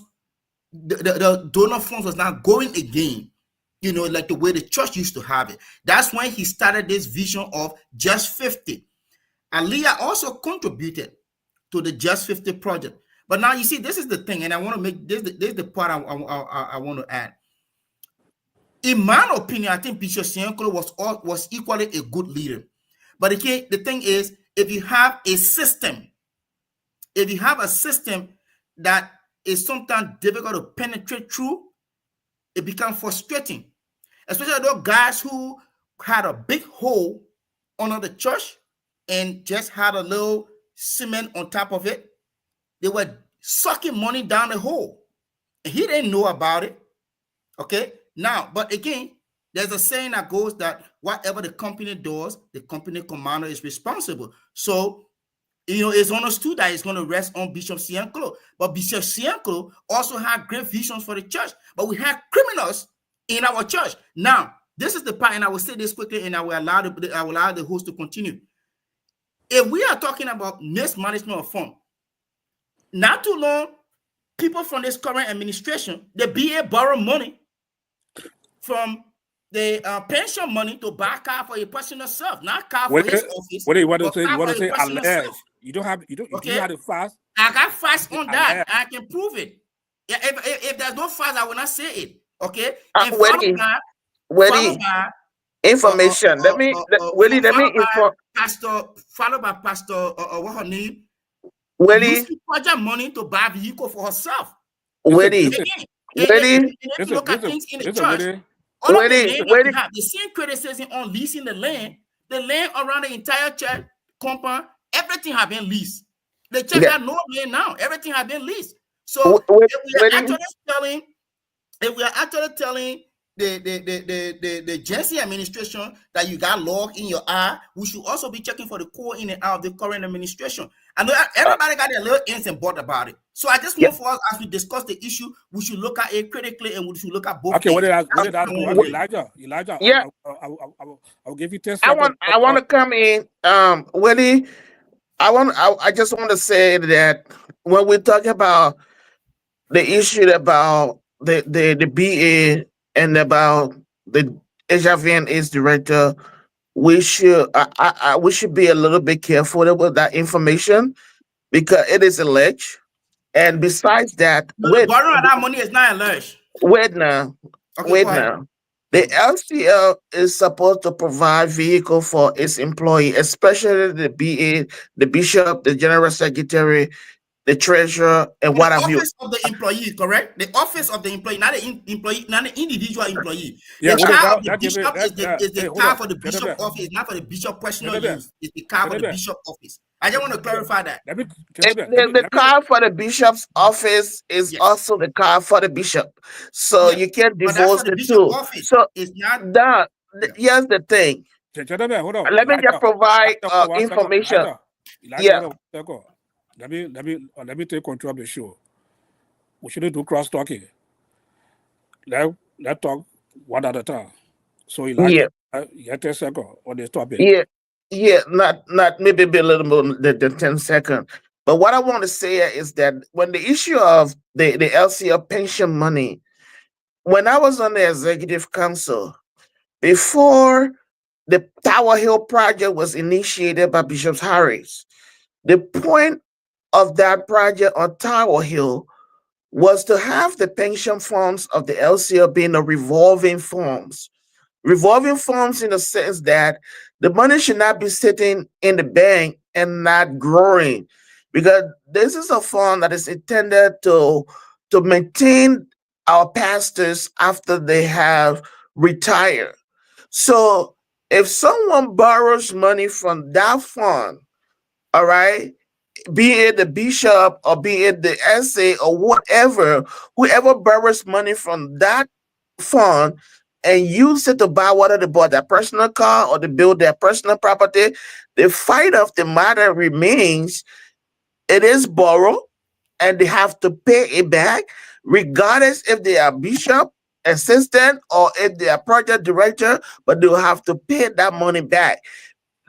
the donor funds was not going again, like the way the church used to have it. That's when he started this vision of Just 50. Aliyah also contributed to the Just 50 project. But now you see, this is the thing, and I want to make this is the part I want to add. In my opinion, I think Bishop Siankolo was equally a good leader. But the thing is, if you have a system that is sometimes difficult to penetrate through, it becomes frustrating. Especially those guys who had a big hole under the church and just had a little cement on top of it. They were sucking money down the hole. And he didn't know about it. Okay. Now, but again, there's a saying that goes that whatever the company does, the company commander is responsible. So, it's understood that it's going to rest on Bishop Sianklo. But Bishop Sianklo also had great visions for the church. But we had criminals in our church. Now, this is the part, and I will say this quickly, and I will allow the host to continue. If we are talking about mismanagement of funds, not too long, people from this current administration, the BA borrow money from the pension money to buy car for your personal self, not car for his office. What do you want to say? You want to say alleged? You don't have the facts. I got facts on that. I can prove it. Yeah, if there's no facts, I will not say it. Okay. And followed by information. Let me inform. Followed by Pastor what her name? Using project money to buy vehicle for herself. Look at things in the church. All of the land we have, the same criticism on leasing the land around the entire church compound, everything have been leased. The church have no land now. Everything have been leased. So if we are actually telling the Jensen administration that you got log in your eye, we should also be checking for the core in and out of the current administration. I know everybody got their little ins and buts about it. So I just want for us, as we discuss the issue, we should look at it critically and we should look at both. Okay, what did I Elijah? Yeah, I'll give you 10 seconds. I want to come in, Willie. I just want to say that when we talk about the issue about the BA and about the HRVN's director, we should be a little bit careful with that information because it is alleged. And besides that, borrowing that money is not alleged. Wait now. The LCL is supposed to provide vehicle for its employee, especially the BA, the bishop, the general secretary, the treasurer, and what have you. The office of the employee, correct? The office of the employee, not the employee, not the individual employee. Yeah, the car of the bishop is the car for the bishop office, not for the bishop personal use. It's the car for the bishop office. I just want to clarify that. The car for the bishop's office is also the car for the bishop. So you can't divorce the two. So it's not that. Here's the thing. Hold on. Let me just provide information. Let me take control of the show. We shouldn't do cross talking. Let's talk one at a time. So Elijah, get a second on this topic. Not maybe a little more than 10 seconds. But what I want to say is that when the issue of the LCL pension money, when I was on the executive council, before the Tower Hill project was initiated by Bishop Harris, the point of that project on Tower Hill was to have the pension funds of the LCL being a revolving funds. Revolving funds in the sense that the money should not be sitting in the bank and not growing, because this is a fund that is intended to maintain our pastors after they have retired. So if someone borrows money from that fund, all right, be it the bishop or be it the SA or whatever, whoever borrows money from that fund and use it to buy whether they bought their personal car or to build their personal property, the fight of the matter remains, it is borrowed and they have to pay it back, regardless if they are bishop, assistant, or if they are project director, but they'll have to pay that money back.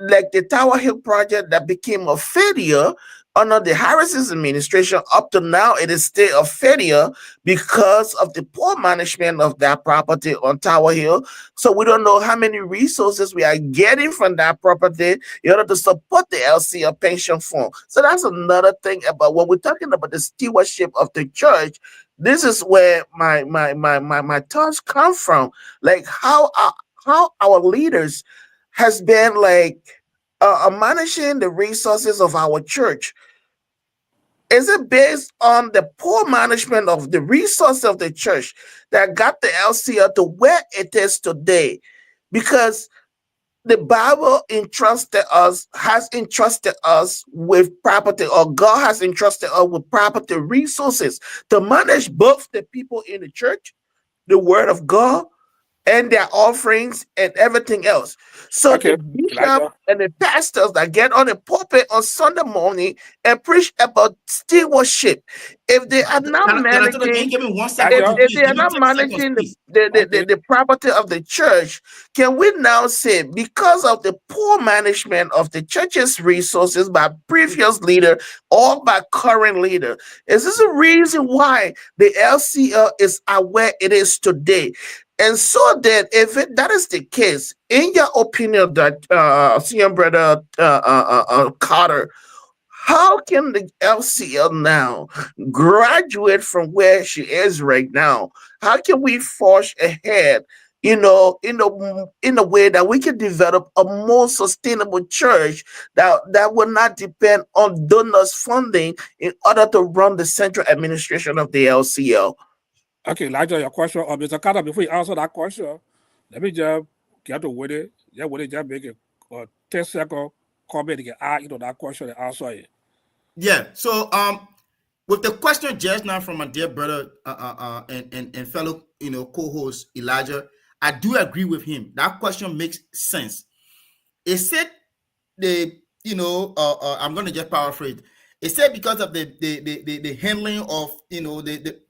Like the Tower Hill project that became a failure under the Harris's administration, up to now, it is still a failure because of the poor management of that property on Tower Hill. So we don't know how many resources we are getting from that property in order to support the LCL pension fund. So that's another thing about when we're talking about the stewardship of the church. This is where my thoughts come from, like how our leaders has been like managing the resources of our church. Is it based on the poor management of the resources of the church that got the LCL to where it is today? Because the Bible has entrusted us with property, or God has entrusted us with property resources to manage both the people in the church, the word of God, and their offerings and everything else. So Okay, the bishop Elijah. and the pastors that get on the pulpit on Sunday morning and preach about stewardship, if they are not Can I can you managing, give me 1 second to Elijah. if please? they are Give me not 10 seconds, managing please. Okay. the property of the church, can we now say, because of the poor management of the church's resources by previous leader or by current leader, is this a reason why the LCL is where it is today? And so then, if that is the case, in your opinion, that senior brother Carter, how can the LCL now graduate from where she is right now? How can we forge ahead, in a way that we can develop a more sustainable church that will not depend on donors' funding in order to run the central administration of the LCL? Okay, Elijah, your question. Mr. Carter, before you answer that question, let me just get to with it. Yeah, with it, just make a 10-second comment to get out into that question and answer it. Yeah. So with the question just now from my dear brother and fellow co-host Elijah, I do agree with him. That question makes sense. It said I'm gonna just paraphrase. It said because of the handling of the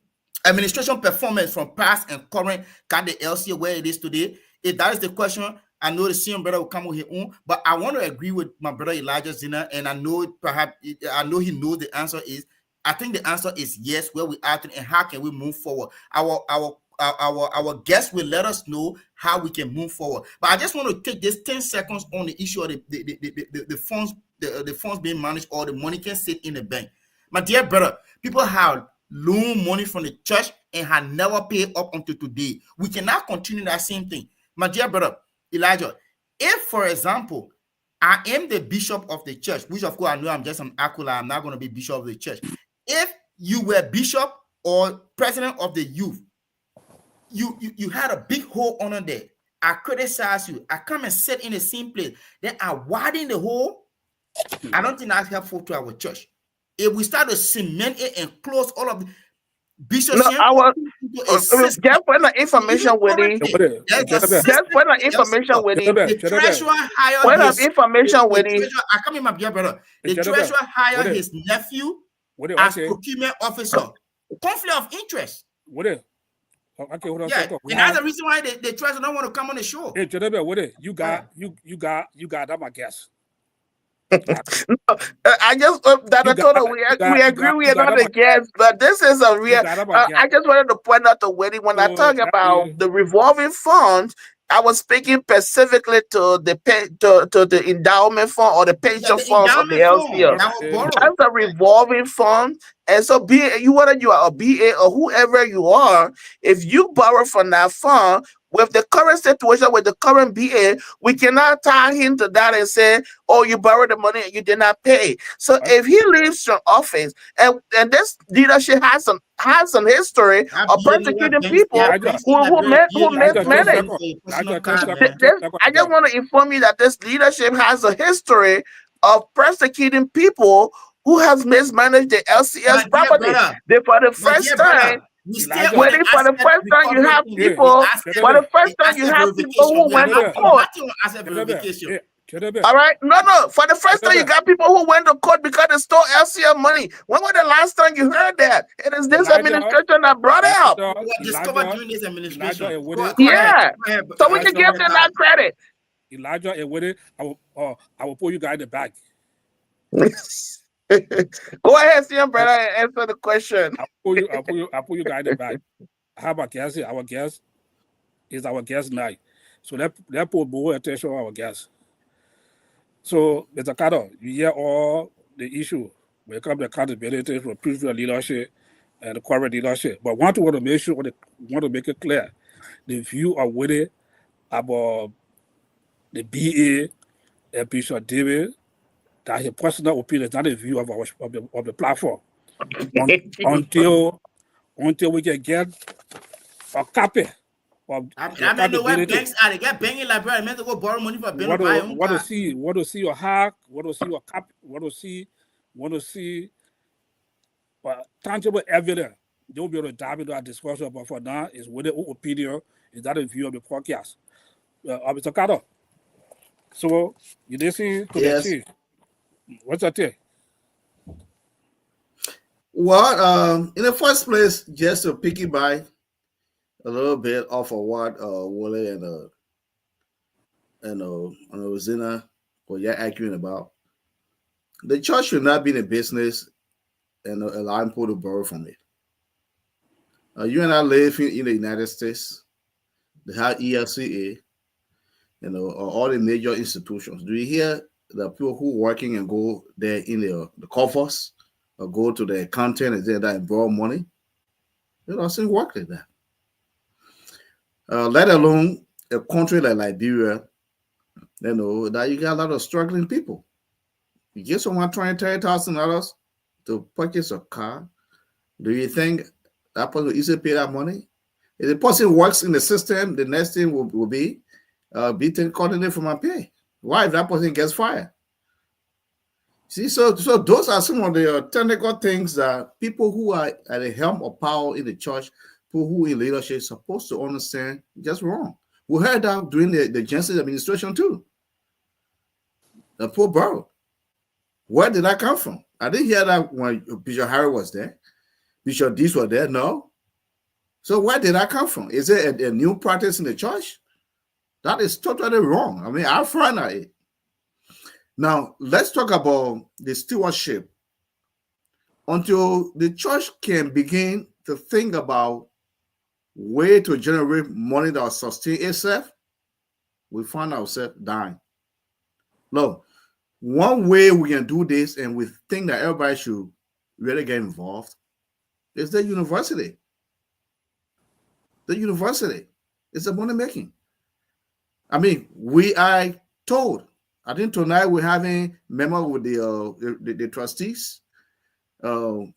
administration performance from past and current got the LCA where it is today. If that is the question, I know the same brother will come with his own, but I want to agree with my brother Elijah Zina, and I know he knows the answer is. I think the answer is yes. Where we are and how can we move forward? Our guests will let us know how we can move forward. But I just want to take this 10 seconds on the issue of the funds, the funds being managed, or the money can sit in the bank. My dear brother, people have loan money from the church and had never paid up until today. We cannot continue that same thing. My dear brother Elijah, if, for example, I am the bishop of the church, which of course I know I'm just an acolyte, I'm not going to be bishop of the church. If you were bishop or president of the youth, you had a big hole under there. I criticize you. I come and sit in the same place. Then I widen the hole. I don't think that's helpful to our church. If we start to cement it and close all of the bishops, No, just for the information with it. Just for the information with it. The treasurer hired Point of his information with it. I come in, my dear brother. The treasurer hired his nephew as procurement officer. Conflict of interest. Okay, hold on. Yeah, and that's the reason why the treasurer don't want to come on the show. Hey, Jedebe, what it? You got that, my guess. No, I just we agree we are not a guest, but this is a real. I just wanted to point out to Wendy when I talk about the revolving funds. I was speaking specifically to the endowment fund or the pension funds of the LCL. That's a revolving fund. And so whether you are a BA or whoever you are, if you borrow from that fund, with the current situation with the current BA, we cannot tie him to that and say, oh, you borrowed the money and you did not pay. So if he leaves your office and this leadership has some history of persecuting people who mismanage. I just want to inform you that this leadership has a history of persecuting people who have mismanaged the LCS property. For the first time, you have people. For the first time, you have people who went to court. All right, no. For the first time, you got people who went to court because they stole LCL money. When was the last time you heard that? It is this administration that brought it up. Discovered during this administration. Yeah, so we can give them that credit. Elijah, and with it, I will pull you guys in the back. Go ahead, Sam, brother, and answer the question. I'll pull you guys in the back. I have a guest here. Our guest is our guest night. So let's put more attention on our guest. So, Mr. Carter, you hear all the issue when it comes to accountability from previous leadership and the current leadership. But want to make it clear the view of Woody about the BA and Bishop David, that his personal opinion is not a view of the platform. Until we can get a copy of I mean, know where banks are. They get bank in Liberia. I meant to go borrow money for bank to buy your own car. What to see your hack, what to see your cap, what to see tangible evidence. They'll be able to dive into our discussion, but for now, it's with the opinion, is that a view of the podcast. Mr. Carter, so you listen to the chief. What's your take? Well, in the first place, just to piggyback a little bit off of what Wole and Rosina were arguing about, the church should not be in a business and allowing people to borrow from it. You and I live in the United States. They have ELCA, all the major institutions. Do you hear the people who working and go there in the coffers or go to the accountant and say that and borrow money? It doesn't work like that. Let alone a country like Liberia, that you got a lot of struggling people. You get someone $20,000-$30,000 to purchase a car. Do you think that person will easily pay that money? If the person works in the system, the next thing will be beaten accordingly for my pay. Why if that person gets fired? See, so those are some of the technical things that people who are at the helm of power in the church, people who in leadership, supposed to understand just wrong. We heard that during the Genesis administration too. The poor borrowed. Where did that come from? I didn't hear that when Bishop Harry was there. Bishop Dees was there. No. So where did that come from? Is it a new practice in the church? That is totally wrong. I mean, I find out it. Now, let's talk about the stewardship. Until the church can begin to think about way to generate money that will sustain itself, we find ourselves dying. Look, one way we can do this, and we think that everybody should really get involved, is the university. The university is the money making. I mean, we are told. I think tonight we're having memo with the trustees, the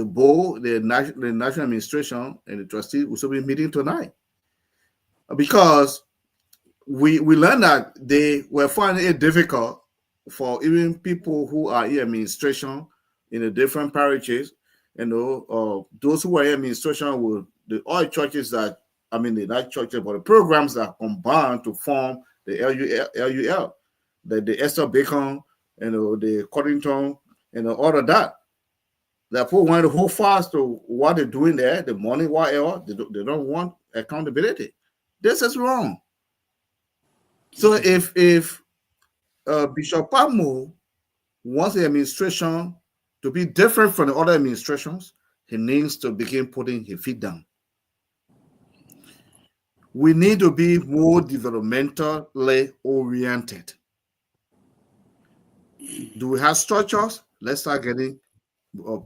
board, the national administration, and the trustees will still be meeting tonight, because we learned that they were finding it difficult for even people who are in administration in the different parishes, those who are in administration with all churches that, I mean, not churches, but the programs that combine to form the LUL, the Esther Bacon, the Codington, all of that. That people want to hold fast to what they're doing there, the money, whatever. They don't want accountability. This is wrong. So if Bishop Pamo wants the administration to be different from the other administrations, he needs to begin putting his feet down. We need to be more developmentally oriented. Do we have structures? Let's start getting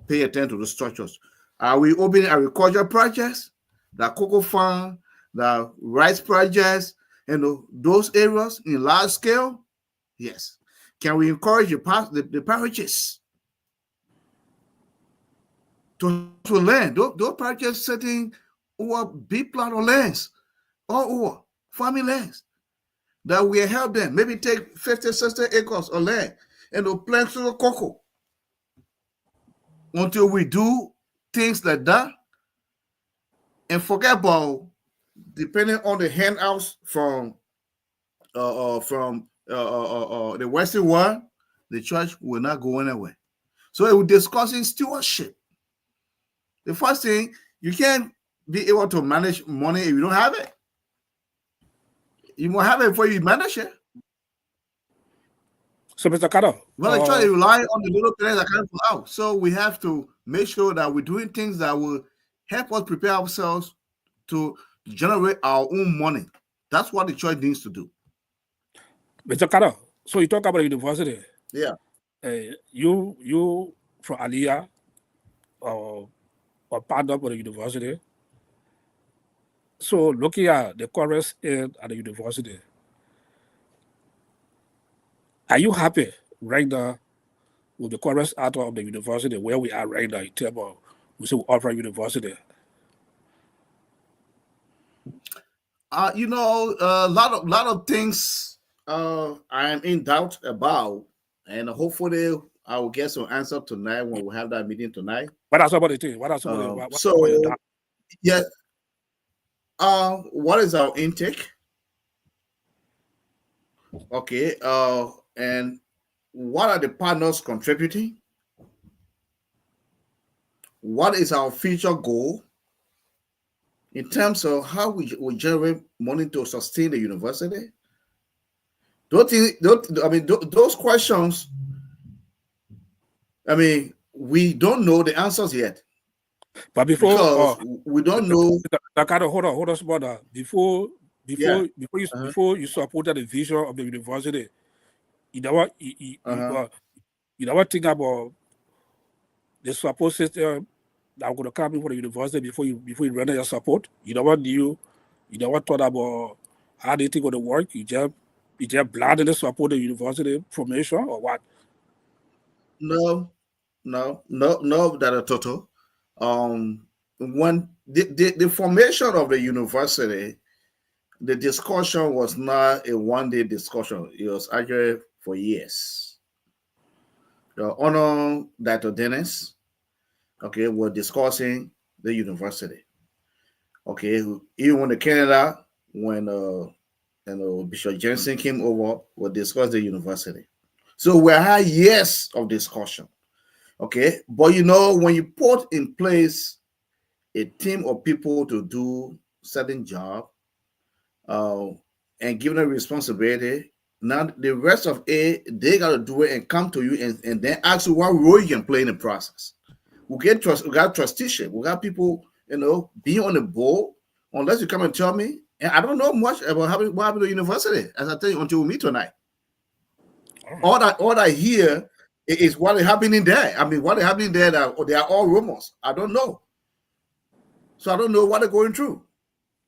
pay attention to the structures. Are we opening agriculture projects, the cocoa farm, the rice projects, those areas in large scale? Yes. Can we encourage the parishes to land? Those parishes sitting over big plot of lands, all over farming lands, that we help them. Maybe take 50, 60 acres of land and plant some cocoa. Until we do things like that and forget about depending on the handouts from the Western world, the church will not go anywhere. So we're discussing stewardship. The first thing, you can't be able to manage money if you don't have it. You must have it before you manage it. So, Mr. Carter, well, the church rely on the little things that come out. So we have to make sure that we're doing things that will help us prepare ourselves to generate our own money. That's what the church needs to do. Mr. Carter, so you talk about university. Yeah. You from Aliyah or partner with the university. So looking at the current state at the university, are you happy right now with the current status of the university where we are right now in terms of we say we offer university? A lot of things I am in doubt about, and hopefully I will get some answer tonight when we have that meeting tonight. What are some of the things? What are some of the what So about your doubt? yeah, what is our intake? Okay, and what are the partners contributing? What is our future goal in terms of how we generate money to sustain the university? Those questions, we don't know the answers yet But before because we don't know. hold on, brother. Before Yeah. before you supported the vision of the university, you never you never think about the support system that going to come in for the university before you render your support. You never knew, you never thought about how they think going to work. You just blindly support the university formation or what? No, that a total. When the formation of the university, the discussion was not a one-day discussion. It was actually for years. The honor Dr. Dennis, okay, were discussing the university. Okay, even when the Canada, when Bishop Jensen came over, we discussed the university. So we had years of discussion. Okay, but when you put in place a team of people to do certain job, and give them responsibility, now the rest of it, they got to do it and come to you and then ask you what role you can play in the process. We got trusteeship. We got people, being on the board, unless you come and tell me. And I don't know much about what happened to the university, as I tell you, until we meet tonight. All I hear is what is happening there. What is happening there, they are all rumors. I don't know. So I don't know what they're going through.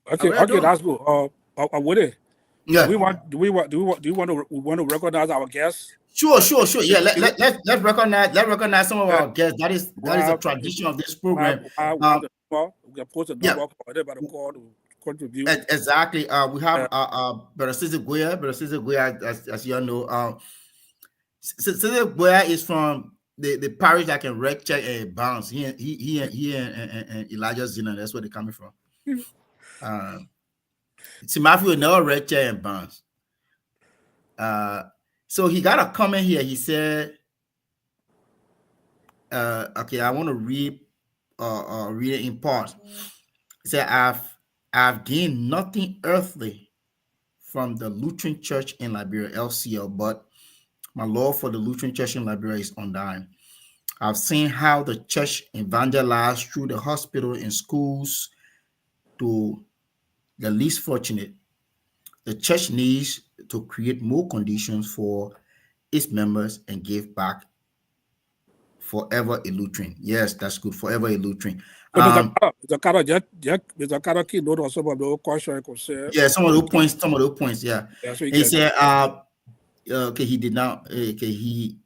Okay, that's good. With it. Yeah. Do we want to recognize our guests? Sure. Yeah, let's recognize some of our guests. That is a tradition of this program. We can post a number for everybody to call to contribute. Exactly. We have Brother Cesar Guia, as you all know. Cesar Guia is from the parish that can wreck check and bounce. He and Elijah Zina. That's where they're coming from. See, Matthew never wreck check and bounce. So he got a comment here. He said, okay, I want to read it in part. He said, I've gained nothing earthly from the Lutheran Church in Liberia, LCL, but my love for the Lutheran Church in Liberia is undying. I've seen how the church evangelized through the hospital and schools to the least fortunate. The church needs to create more conditions for its members and give back. Forever a Lutheran. Yes, that's good. Forever a Lutheran. Mr. Carter key note on some of the questions concern. Yeah, some of those points. Yeah. So he said, okay, he did not. Okay, he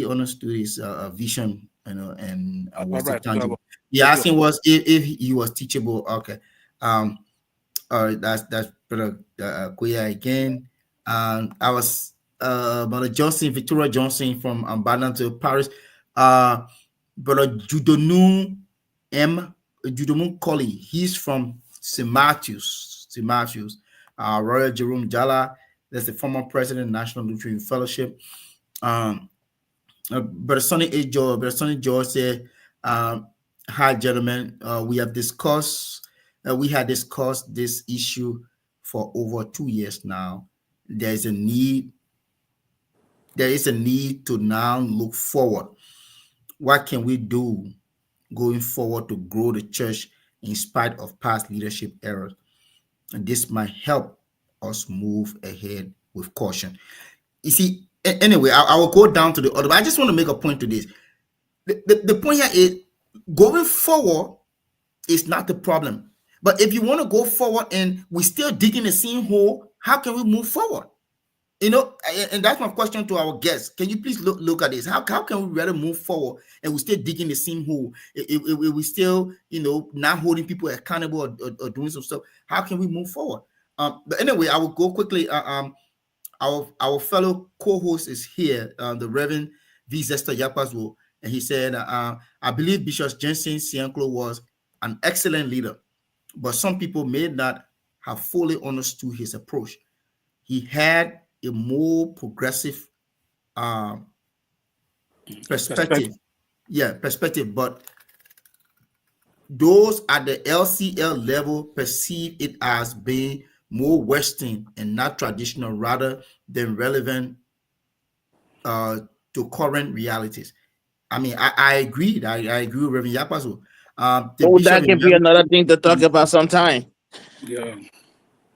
understood his vision, and was tangible. The asking was if he was teachable. Okay. That's Brother Kuya again. I was Brother Johnson, Victoria Johnson from Ambadan to Paris. Brother Judomu Colley, he's from St. Matthews. Royal Jerome Jala, that's the former president of National Lutheran Fellowship. Brother Sonny George said, hi gentlemen, we had discussed this issue for over 2 years now. There is a need to now look forward. What can we do going forward to grow the church in spite of past leadership errors? And this might help us move ahead with caution. You see, anyway, I will go down to the other, but I just want to make a point to this. The point here is going forward is not the problem. But if you want to go forward and we're still digging the same hole, how can we move forward? And that's my question to our guests. Can you please look at this? How can we rather move forward and we're still digging the same hole? If we still, not holding people accountable or doing some stuff, how can we move forward? But anyway, I will go quickly. Our fellow co-host is here, the Reverend V. Zester Yapaswo, and he said, I believe Bishop Jensen Sianklo was an excellent leader, but some people may not have fully understood his approach. He had a more progressive perspective. Perspective, but those at the LCL level perceive it as being more Western and not traditional rather than relevant to current realities. I mean, I agree. I agree with Reverend Yapaso. The Oh, Bishop that can be another thing to talk about sometime. Yeah.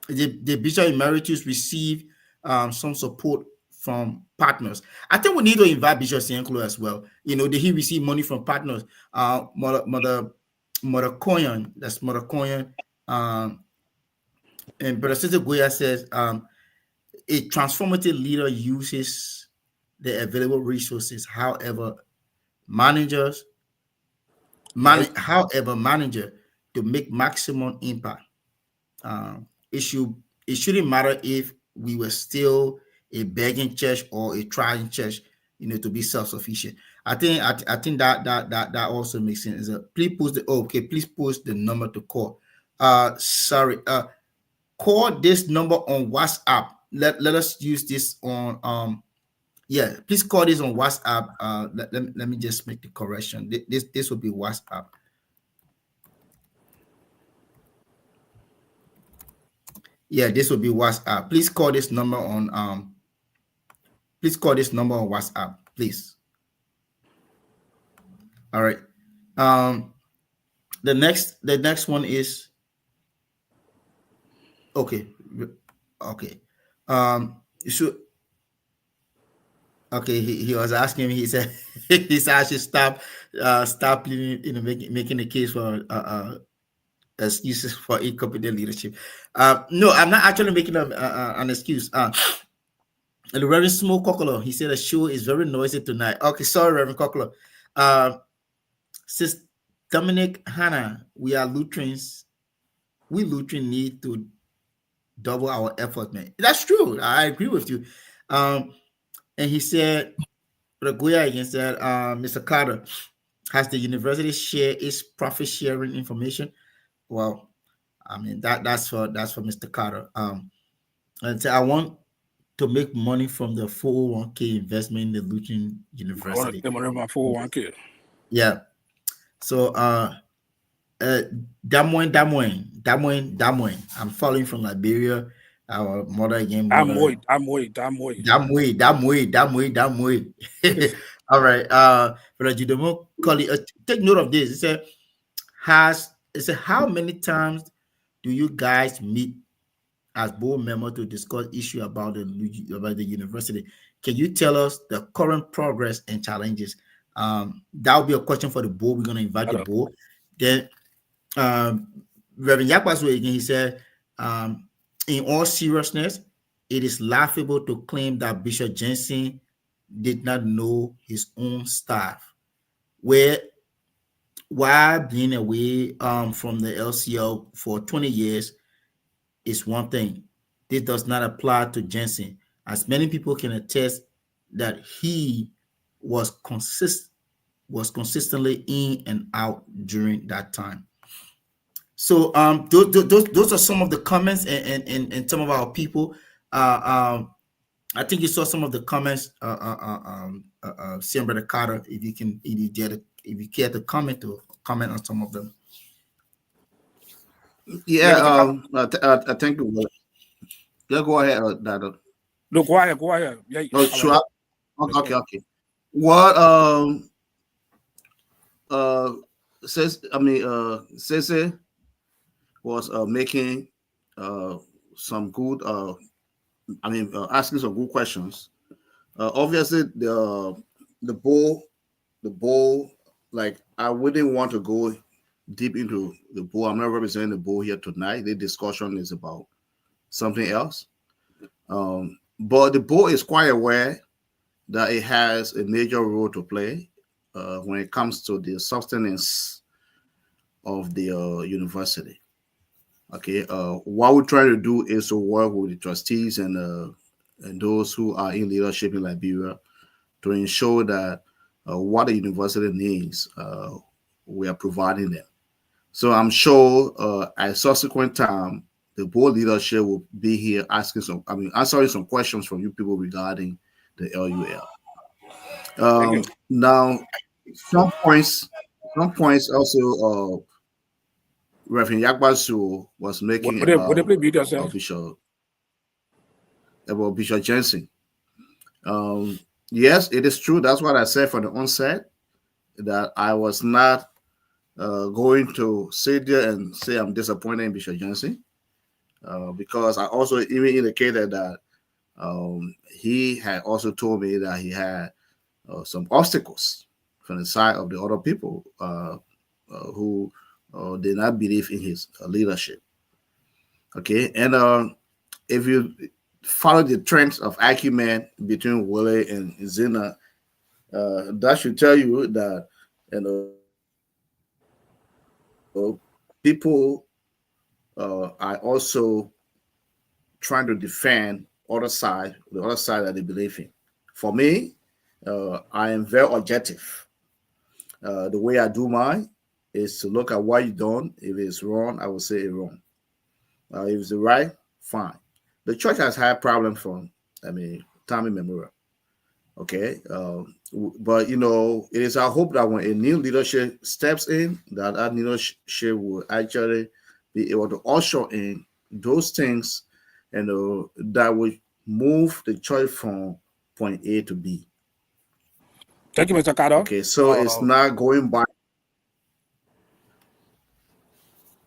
the Bishop Emeritus received some support from partners. I think we need to invite Bishop Sianklo as well. You know, did he receive money from partners? Mother Koyan, that's Mother Koyan. And Brother Sister Goya says, a transformative leader uses the available resources. However, manager to make maximum impact. It shouldn't matter if we were still a begging church or a trying church, you know, to be self-sufficient. I think that also makes sense. Please post please post the number to call. Call this number on WhatsApp. Let us use this on please call this on WhatsApp. Let me just make the correction. This will be WhatsApp. Yeah, this will be WhatsApp. Please call this number on WhatsApp, please. All right. The next one is okay. You should okay. He was asking me. He said I should stop making the case for excuses for incompetent leadership. No, I'm not actually making an excuse. The Reverend Small Kokolo, he said the show is very noisy tonight. Okay, sorry, Reverend Kokolo. Sis Dominic Hannah, we are Lutherans. We Lutheran need to double our effort, man. That's true. I agree with you. And he said, Raguya again said, Mr. Carter, has the university shared its profit sharing information? Well, I mean that's for Mr. Carter. And so I want to make money from the 401k investment in the Lutheran I want to University. get money from my 401k. Yeah. So Damoin. I'm following from Liberia. Our mother again. I'm wait. All right. Brother Judomo Kali, take note of this. It said how many times do you guys meet as board member to discuss issue about the university? Can you tell us the current progress and challenges? That will be a question for the board. We're going to invite the board. Then Reverend Yakwasu again, he said, in all seriousness, it is laughable to claim that Bishop Jensen did not know his own staff. While being away from the LCL for 20 years is one thing. This does not apply to Jensen, as many people can attest that he was consistently in and out during that time. So those are some of the comments and some of our people. I think you saw some of the comments. Brother Carter, if you care to comment on some of them. Yeah, I think. Yeah, go ahead, Dado. No, go ahead. Yeah. Oh, sure. Okay. What Sese was making some good asking some good questions. Obviously the bowl, like I wouldn't want to go deep into the bowl. I'm not representing the bowl here tonight. The discussion is about something else. But the bowl is quite aware that it has a major role to play when it comes to the sustenance of the university. Okay, what we're trying to do is to work with the trustees and those who are in leadership in Liberia to ensure that what the university needs, we are providing them. So I'm sure at subsequent time, the board leadership will be here answering some questions from you people regarding the LUL. Thank you. Now, some points, some points also, Reverend Yakbasu was making Would they please mute yourself? Bishop Bishop Jensen. Um, yes, it is true. That's what I said from the onset, that I was not going to sit there and say I'm disappointed in Bishop Jensen, because I also even indicated that he had also told me that he had some obstacles from the side of the other people who did not believe in his leadership. Okay, and if you follow the trends of argument between Willie and Zena, that should tell you that people are also trying to defend the other side that they believe in. For me, I am very objective. The way I do mine is to look at what you done. If it's wrong, I will say it's wrong. If it's right, fine. The church has had problems from, time immemorial. Okay, but it is our hope that when a new leadership steps in, that leadership will actually be able to usher in those things, and that will move the church from point A to B. Thank you, Mr. Carter. Okay, so it's not going back.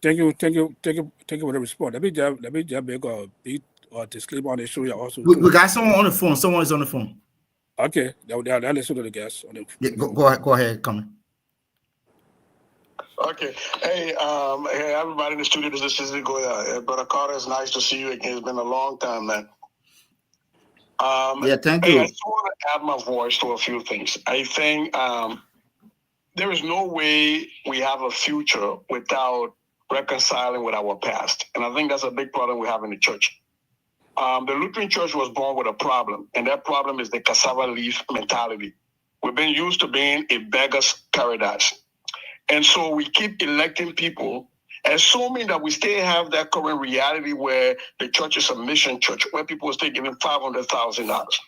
Thank you for the response. Let me just make a big disclaimer on the show here also. We got someone on the phone. Someone is on the phone. Okay, they'll listen to the guests on the Yeah, go ahead, come. Okay. Hey, everybody in the studio. This is Goya. Brother Carter, it's nice to see you again. It's been a long time, man. Yeah, thank you. I just want to add my voice to a few things. I think there is no way we have a future without reconciling with our past. And I think that's a big problem we have in the church. The Lutheran church was born with a problem, and that problem is the cassava leaf mentality. We've been used to being a beggar's paradise. And so we keep electing people, assuming that we still have that current reality where the church is a mission church, where people are still giving $500,000.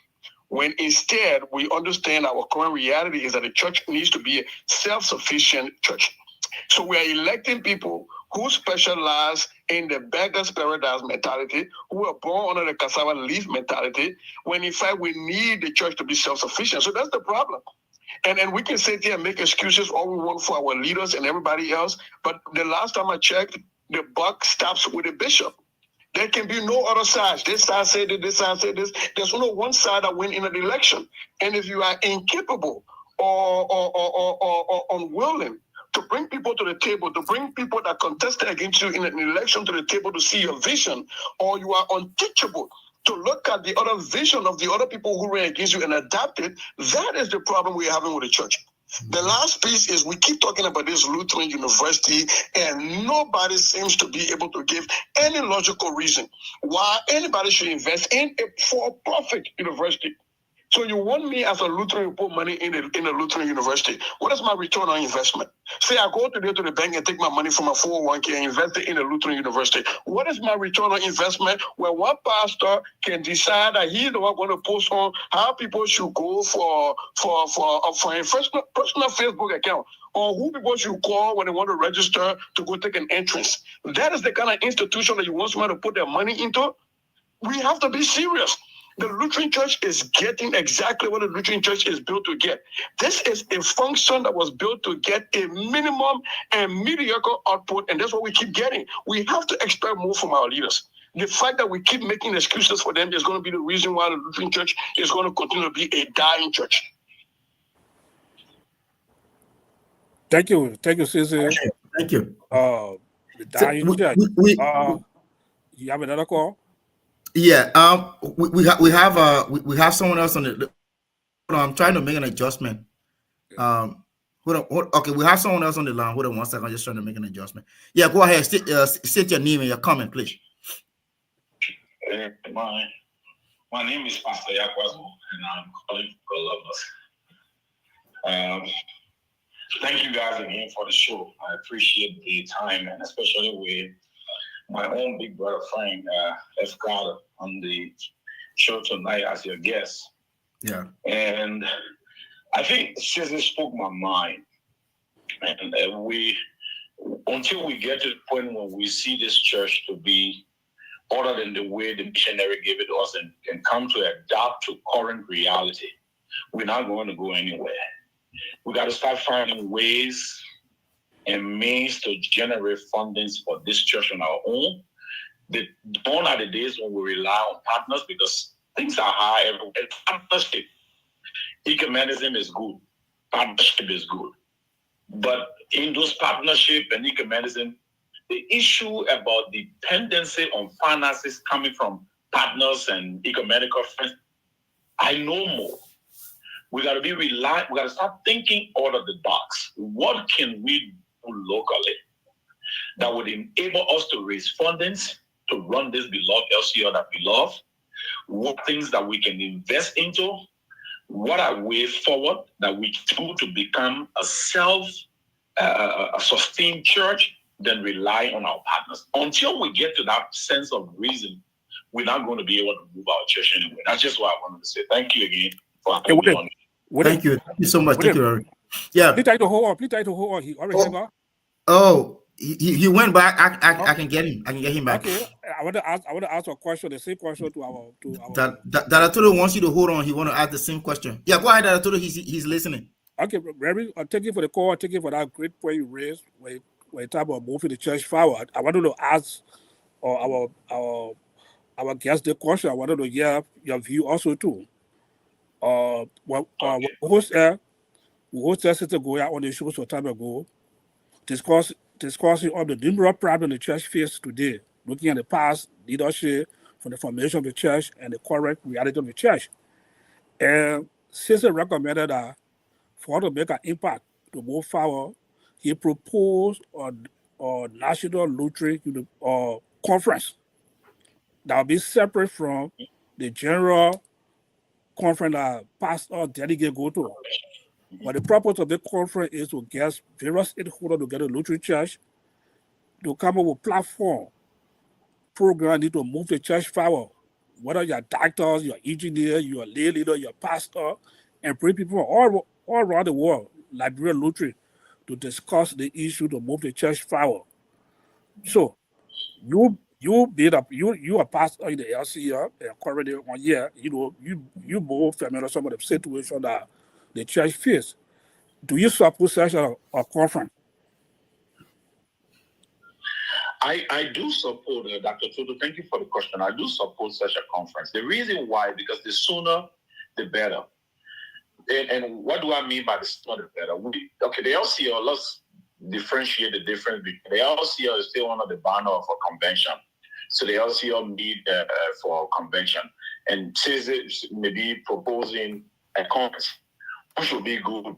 When instead we understand our current reality is that the church needs to be a self-sufficient church. So we are electing people who specialize in the beggar's paradise mentality, who are born under the cassava leaf mentality, when in fact we need the church to be self-sufficient. So that's the problem. And we can sit here and make excuses all we want for our leaders and everybody else. But the last time I checked, the buck stops with the bishop. There can be no other sides. This side said this side said this. There's only one side that win in an election. And if you are incapable or unwilling to bring people to the table, to bring people that contested against you in an election to the table to see your vision, or you are unteachable to look at the other vision of the other people who ran against you and adapt it, that is the problem we're having with the church. The last piece is we keep talking about this Lutheran university, and nobody seems to be able to give any logical reason why anybody should invest in a for-profit university. So you want me as a Lutheran to put money in a Lutheran university. What is my return on investment? Say I go today to the bank and take my money from my 401k and invest it in a Lutheran university. What is my return on investment where one pastor can decide that he's the one going to post on how people should go for a personal Facebook account, or who people should call when they want to register to go take an entrance? That is the kind of institution that you want somebody to put their money into? We have to be serious. The Lutheran Church is getting exactly what the Lutheran Church is built to get. This is a function that was built to get a minimum and mediocre output, and that's what we keep getting. We have to expect more from our leaders. The fact that we keep making excuses for them is going to be the reason why the Lutheran Church is going to continue to be a dying church. Thank you, Cecil. Thank you. The dying church. You have another call? Yeah, we have someone else on the. I'm trying to make an adjustment. Okay, we have someone else on the line. Hold on one second. I'm just trying to make an adjustment. Yeah, go ahead. State your name and your comment, please. My name is Pastor Yakwazo, and I'm calling from Columbus. Thank you guys again for the show. I appreciate the time, and especially with my own big brother friend, F. Carter, on the show tonight as your guest. Yeah. And I think Caesar spoke my mind. And until we get to the point where we see this church to be other than the way the missionary gave it to us and come to adapt to current reality, we're not going to go anywhere. We got to start finding ways and means to generate fundings for this church on our own. Gone are the days when we rely on partners because things are high everywhere. Partnership, ecumenism is good. Partnership is good. But in those partnership and ecumenism, the issue about dependency on finances coming from partners and ecumenical friends, I know more. We got to be reliant. We got to start thinking out of the box. What can we do locally that would enable us to raise fundings to run this beloved LCO that we love? What things that we can invest into? What are ways forward that we do to become a sustained church, then rely on our partners? Until we get to that sense of reason, we're not going to be able to move our church anywhere. That's just what I wanted to say. Thank you again for having me on. Thank you so much. Thank you, Larry. Yeah. Please try to hold on. He already hung up. Oh, he went back. I can get him. I can get him back. Okay. I want to ask a question, the same question to our that Arturo wants you to hold on. He want to ask the same question. Yeah, go ahead, Arturo. He's listening. Okay, Larry, thank you for the call. Thank you for that great point you raised when you talk about moving the church forward. I wanted to ask our guest the question. I wanted to hear your view also too. We hosted Sister Goya on the show some time ago, discussing on the numerous problems the church faces today, looking at the past leadership from the formation of the church and the current reality of the church. And Sister recommended that for us to make an impact to move forward, he proposed a national Lutheran conference that will be separate from the general conference that pastor delegate go to. But the purpose of the conference is to get various stakeholders together, Lutheran church, to come up with platform program need to move the church forward. Whether you're doctors, you're engineer, you're lay leader, you're pastor, and bring people all around the world, Liberia Lutheran, to discuss the issue to move the church forward. So you a pastor in the LCR and currently 1 year, you more familiar with some of the situations that the church face. Do you support such a conference? I do support Dr. Toto. Thank you for the question. I do support such a conference. The reason why, because the sooner, the better. And what do I mean by the sooner, the better? The LCO, let's differentiate the difference. The LCO is still under the banner of a convention. So the LCO need for a convention. And says it maybe proposing a conference, which would be good,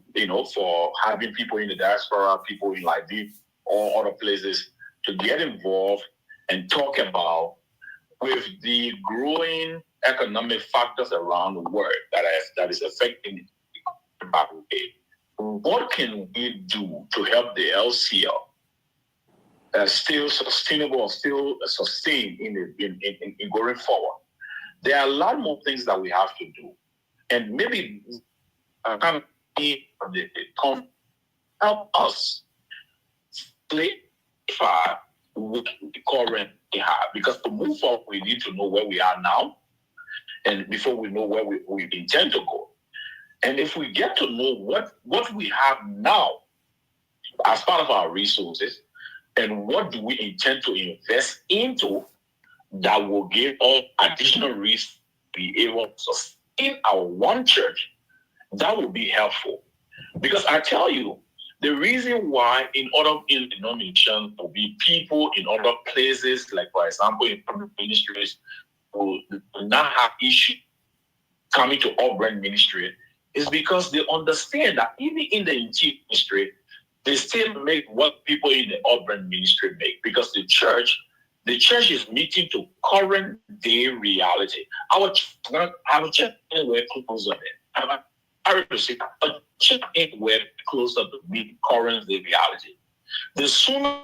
for having people in the diaspora, people in Liberia, or other places, to get involved and talk about with the growing economic factors around the world that is affecting what can we do to help the LCL still sustainable or still sustain in going forward? There are a lot more things that we have to do, and maybe help us clarify what the current we have, because to move forward we need to know where we are now, and before we know where we intend to go. And if we get to know what we have now as part of our resources, and what do we intend to invest into that will give us additional resources to be able to sustain our one church, that will be helpful. Because I tell you, the reason why in other denominations will be people in other places, like for example in public ministries, who do not have issue coming to our brand ministry, is because they understand that even in the interior ministry, they still make what people in the urban ministry make, because the church is meeting to current day reality. Our church anywhere close on it. I say our church anywhere closer to meet current day reality. The sooner.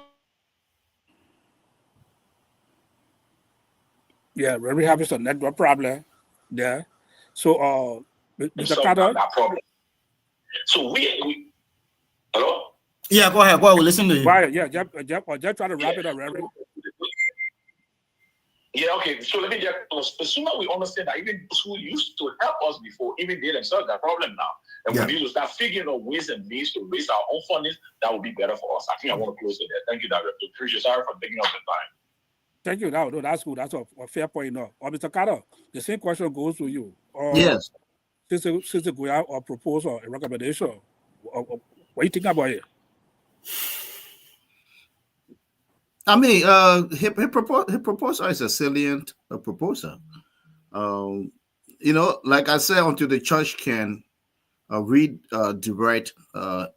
Yeah, we're having some network problem there. So, Mr. Carter, that problem. So we hello? Yeah, go ahead. Go ahead. We'll listen to you. right? Yeah, just try to wrap it up, Reverend. Yeah, okay. So let me just, the sooner we understand that even those who used to help us before, even they themselves got a problem now. And we need to start figuring out ways and means to raise our own funding that would be better for us. I think I want to close with that. Thank you, Director. Appreciate. Sorry for taking up the time. Thank you. No, that's good. That's a fair point. No, Mr. Carter, the same question goes to you. Yes. Sister Goya, or proposal, a recommendation. What do you think about it? I mean, his proposal is a salient proposal. You know, like I said, until the church can redirect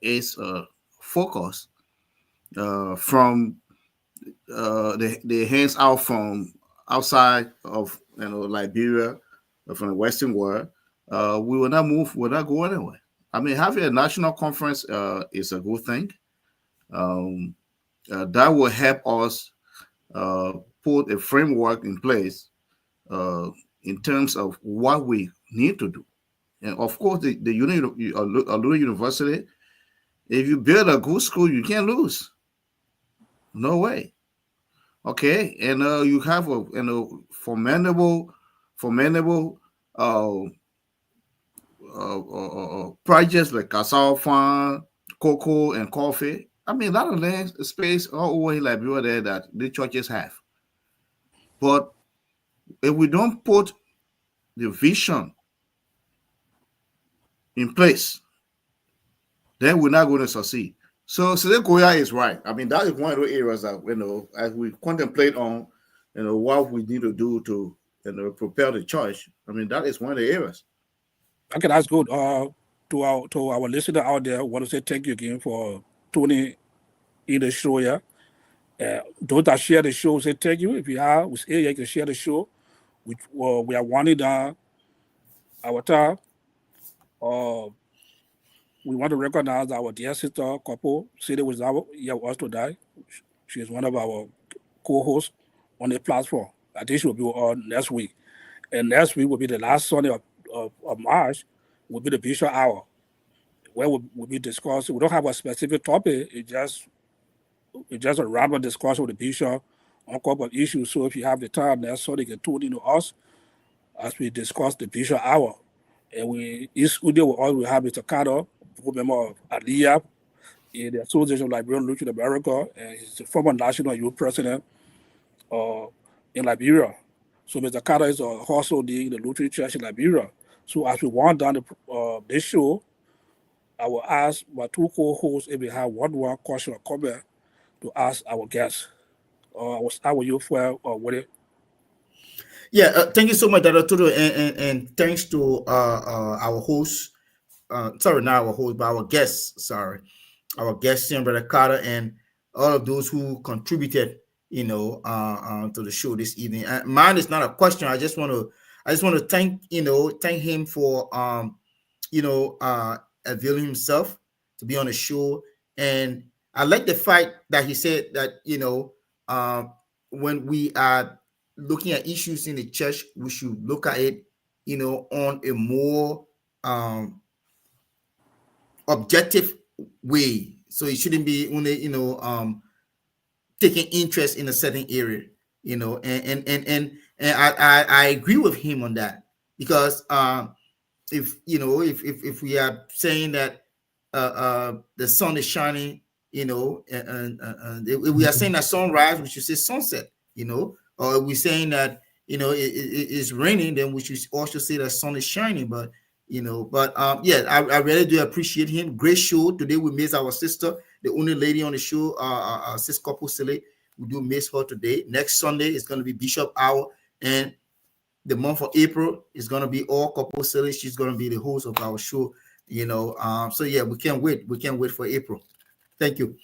its focus from the hands out from outside of Liberia, from the Western world, we will not move, will not go anywhere. I mean, having a national conference is a good thing. That will help us put a framework in place in terms of what we need to do. And of course, the Lutheran University, if you build a good school, you can't lose. No way. Okay, and you have a formidable projects like Casal Farm, cocoa, and coffee. I mean, a lot of land space all over in Liberia there that the churches have. But if we don't put the vision in place, then we're not going to succeed. So Koya is right. I mean, that is one of the areas that, as we contemplate on, what we need to do to, propel the church. I mean, that is one of the areas. Okay, that's good. To our listener out there, I want to say thank you again for tuning in the show here. Those that share the show, say thank you. If you are with area, you can share the show. We are winding down our time. We want to recognize our dear sister couple sitting with here with us today. She is one of our co-hosts on the platform. I think she will be on next week. And next week will be the last Sunday of March, will be the Bishop Hour, where we'll be discussing. We don't have a specific topic. It's just a random discussion with the Bishop on a couple of issues. So if you have the time next Sunday, you can tune into us as we discuss the Bishop Hour. And each studio will always have Mr. Carter, member of ALIA, in the Association of Liberian Lutheran America, and he's the former national youth president in Liberia. So Mr. Carter is also in the Lutheran Church in Liberia. So as we wind down this show, I will ask my two co-hosts if they have one question or comment to ask our guests. I will start with you for Willie. Yeah, thank you so much, Dr. Tudo, and thanks to our host. Sorry, not our host, but our guests. Sorry, our guests, Brother Carter, and all of those who contributed, to the show this evening. Mine is not a question. I just want to thank him for availing himself to be on the show, and I like the fact that he said that when we are looking at issues in the church, we should look at it, on a more objective way. So it shouldn't be only, taking interest in a certain area, and I agree with him on that, because if we are saying that the sun is shining, and if we are saying that sunrise, we should say sunset, or if we're saying that it's raining, then we should also say that sun is shining. But I really do appreciate him. Great show today. We miss our sister, the only lady on the show, Sis Couple Silly. We do miss her today. Next Sunday is going to be Bishop Hour, and the month of April is going to be all Couple Silly. She's going to be the host of our show. So yeah, we can't wait. We can't wait for April. Thank you.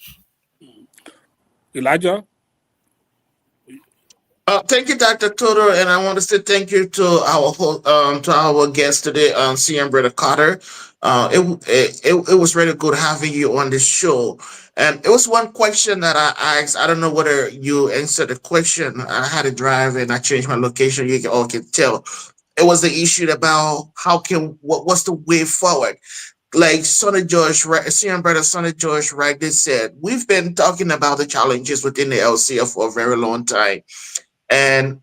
Elijah? Thank you, Dr. Toto, and I want to say thank you to our guest today, CM Brother Carter. It was really good having you on this show. And it was one question that I asked. I don't know whether you answered the question. I had to drive and I changed my location. You all can tell. It was the issue about what's the way forward. Like Sonny George, CM Brother Sonny George rightly said, we've been talking about the challenges within the LCF for a very long time. And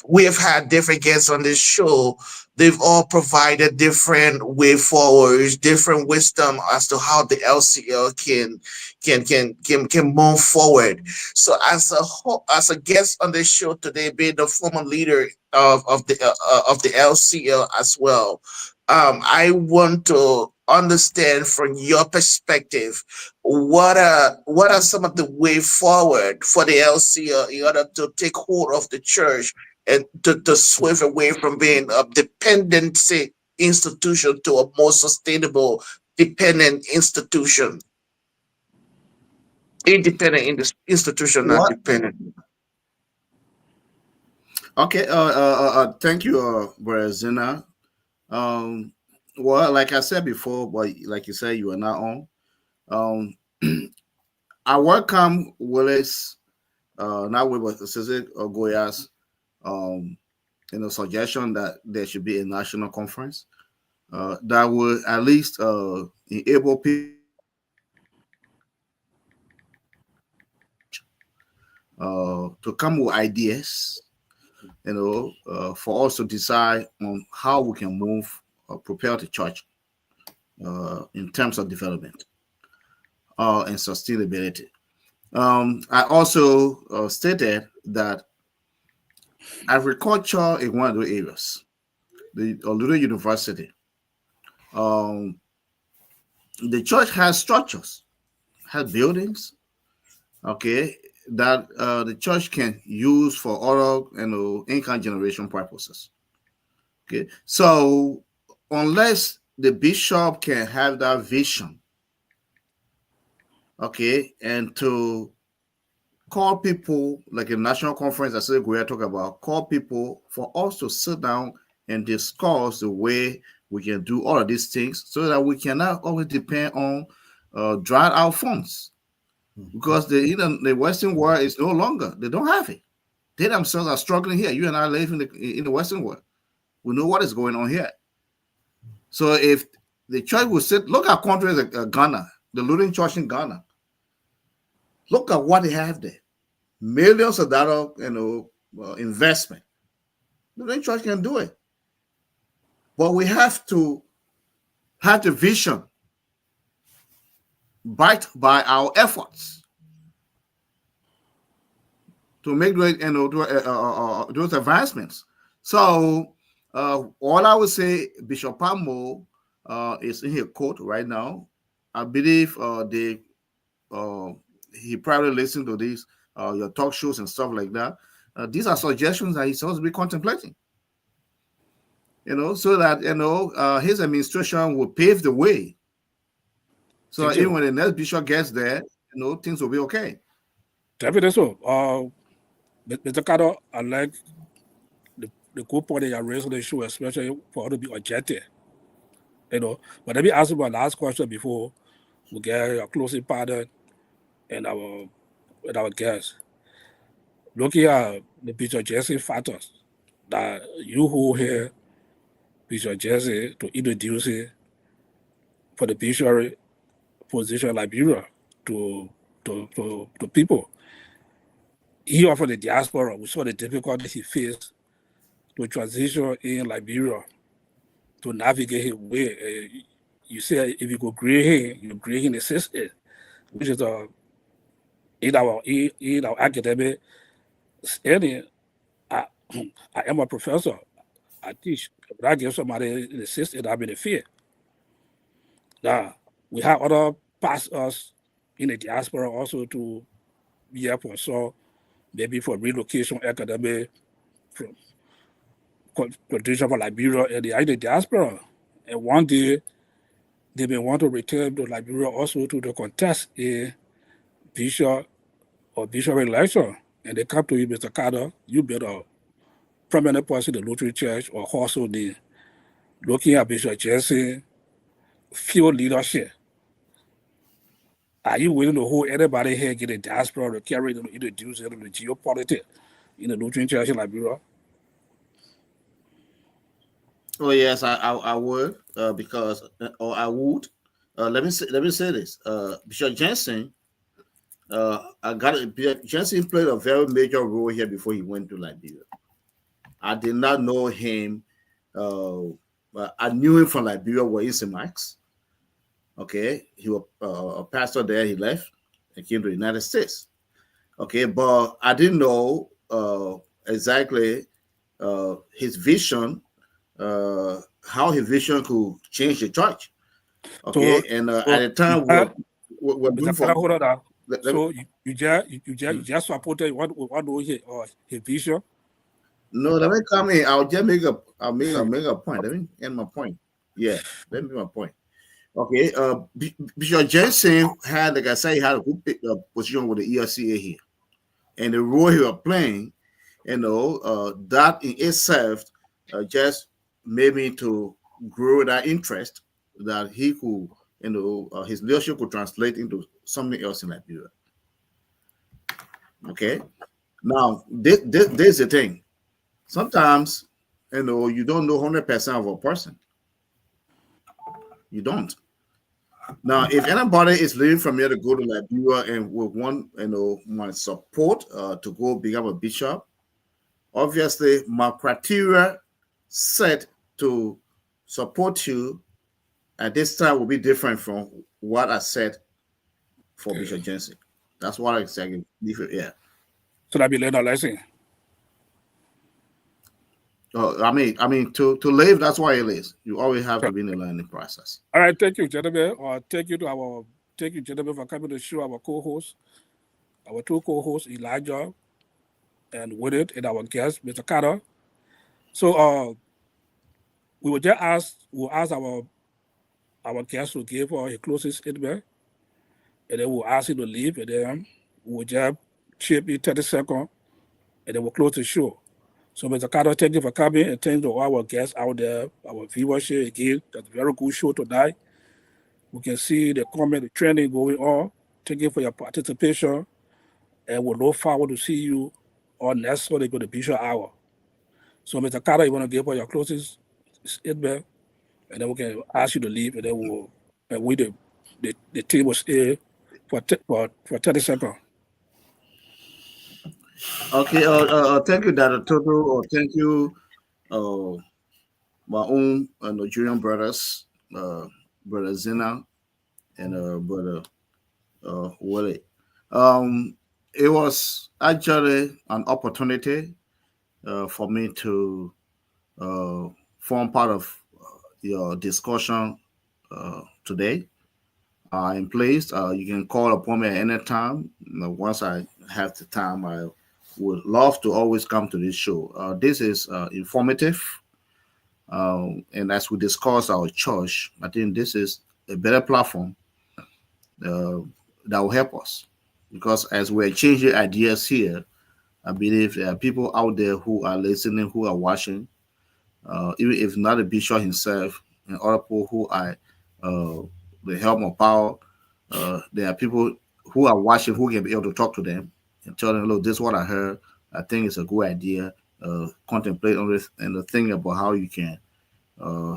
we have had different guests on this show. They've all provided different way forwards, different wisdom as to how the LCL can move forward. So as a guest on this show today, being the former leader of the LCL as well, I want to understand from your perspective what are some of the way forward for the LCL in order to take hold of the church and to swerve away from being a dependency institution to a more sustainable dependent institution. Institution, not What? dependent. Okay. Thank you, Brother Zena. Well, like I said before, but like you said, you are not on. I welcome Willis, not Willis, Cizek or Goyas, suggestion that there should be a national conference that will at least enable people to come with ideas, for us to decide on how we can move or prepare the church in terms of development and sustainability. I also stated that agriculture is one of those areas. The Lutheran University, the church has structures, has buildings, okay, that the church can use for other, income generation purposes. Okay, so unless the bishop can have that vision, okay, and to call people like a national conference, as we talk about, call people for us to sit down and discuss the way we can do all of these things so that we cannot always depend on dried out funds. Because the Western world is no longer, they don't have it. They themselves are struggling here. You and I live in the Western world. We know what is going on here. So if the church will sit, look at countries like Ghana, the Lutheran church in Ghana. Look at what they have there. Millions of dollars, investment. The Lutheran church can do it. But we have to have the vision backed by our efforts to make those advancements. So all I would say, Bishop Pamo is in his court right now. I believe he probably listened to these your talk shows and stuff like that. These are suggestions that he's supposed to be contemplating. So that his administration will pave the way. So even when the next bishop gets there, things will be okay. Definitely so. Mr. Carter, I like the good point that you raised on the show, especially for us to be objective. But let me ask you my last question before we get a closing partner and our guests. Looking at the Bishop Jesse factors that you who here, Bishop Jesse, to introduce it for the bishop position in Liberia to people. He offered the diaspora, we saw the difficulties he faced to transition in Liberia to navigate his way. You say if you go grade him, you grade him the system, which is in our academic study. I am a professor. I teach. But I give somebody the system, I'm in the field. Now we have other pastors in the diaspora also to be able to so maybe for relocation academic from contribution for Liberia and the diaspora. And one day they may want to return to Liberia also to the contest a bishop or bishop election, and they come to you, Mr. Carter, you been a prominent person in the Lutheran Church, or also the looking at Bishop Jensen field leadership. Are you willing to hold anybody here get a diaspora to carry them, introduce them to geopolitics in the Lutheran Church in Liberia? Oh yes, I would because or I would. Let me say this. Bishop Jensen, Jensen played a very major role here before he went to Liberia. I did not know him. I knew him from Liberia, where he's in Max. Okay, he was a pastor there. He left and came to the United States. Okay, but I didn't know exactly his vision, how his vision could change the church. Okay, So, and so at the time we're Mr. moving Carter, from. hold on now. Let So me, you just supported what his vision. no, let me come in. I'll just make a point. Let me end my point. Yeah, let me make my point. Okay, Bishop Jensen had, like I said, he had a good position with the ERCA here, and the role he was playing, that in itself just made me to grow that interest that he could, his leadership could translate into something else in Liberia. Okay, now this is the thing. Sometimes, you don't know 100% of a person. You don't. Now, if anybody is leaving from here to go to Liberia and will want, my support to go become a bishop, obviously my criteria set to support you at this time will be different from what I set for Bishop Jensen. That's what I say. Yeah. So that be learn a lesson. I mean, to live, that's why it is. You always have to be in the learning process. All right, thank you, gentlemen. Thank you, gentlemen, for coming to show our co-hosts, our two co-hosts, Elijah and Wooded, and our guest, Mr. Carter. So we'll ask our guest to give a closing statement, and then we'll ask him to leave, and then we'll just chip in 30 seconds, and then we'll close the show. So, Mr. Carter, thank you for coming, and thank you to all our guests out there, our viewership again. That's a very good show tonight. We can see the comment, the trending going on. Thank you for your participation, and we'll look forward to see you on next Sunday for the Bishop Hour. So, Mr. Carter, you want to give us your closing statement, and then we can ask you to leave, and then the team will stay for 30 seconds. Okay. Thank you, Dr. Toto. Thank you, my own Nigerian brothers, brother Zena and brother Willie. It was actually an opportunity for me to form part of your discussion today. In place, you can call upon me at any time. Once I have the time, I would love to always come to this show. This is informative. And as we discuss our church, I think this is a better platform that will help us. Because as we're changing ideas here, I believe there are people out there who are listening, who are watching, even if not a bishop himself, and other people who are the help of power. There are people who are watching who can be able to talk to them and tell them, look, this is what I heard. I think it's a good idea. Contemplate on this and think about how you can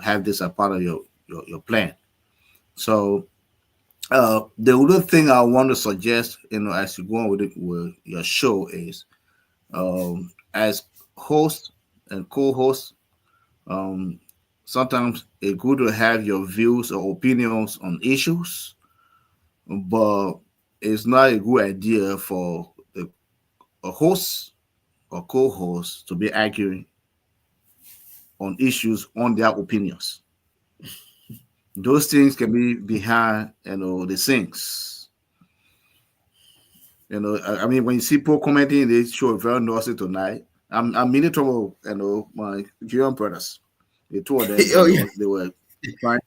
have this as part of your plan. So the other thing I want to suggest, as you go on with your show is, as host and co-host, sometimes it's good to have your views or opinions on issues, but it's not a good idea for a host or co-host to be arguing on issues on their opinions. Those things can be behind, the scenes. I mean, when you see people commenting, they show very noisy tonight. I'm meaning trouble, my Nigerian brothers. The two of them, Oh, yeah. they were trying.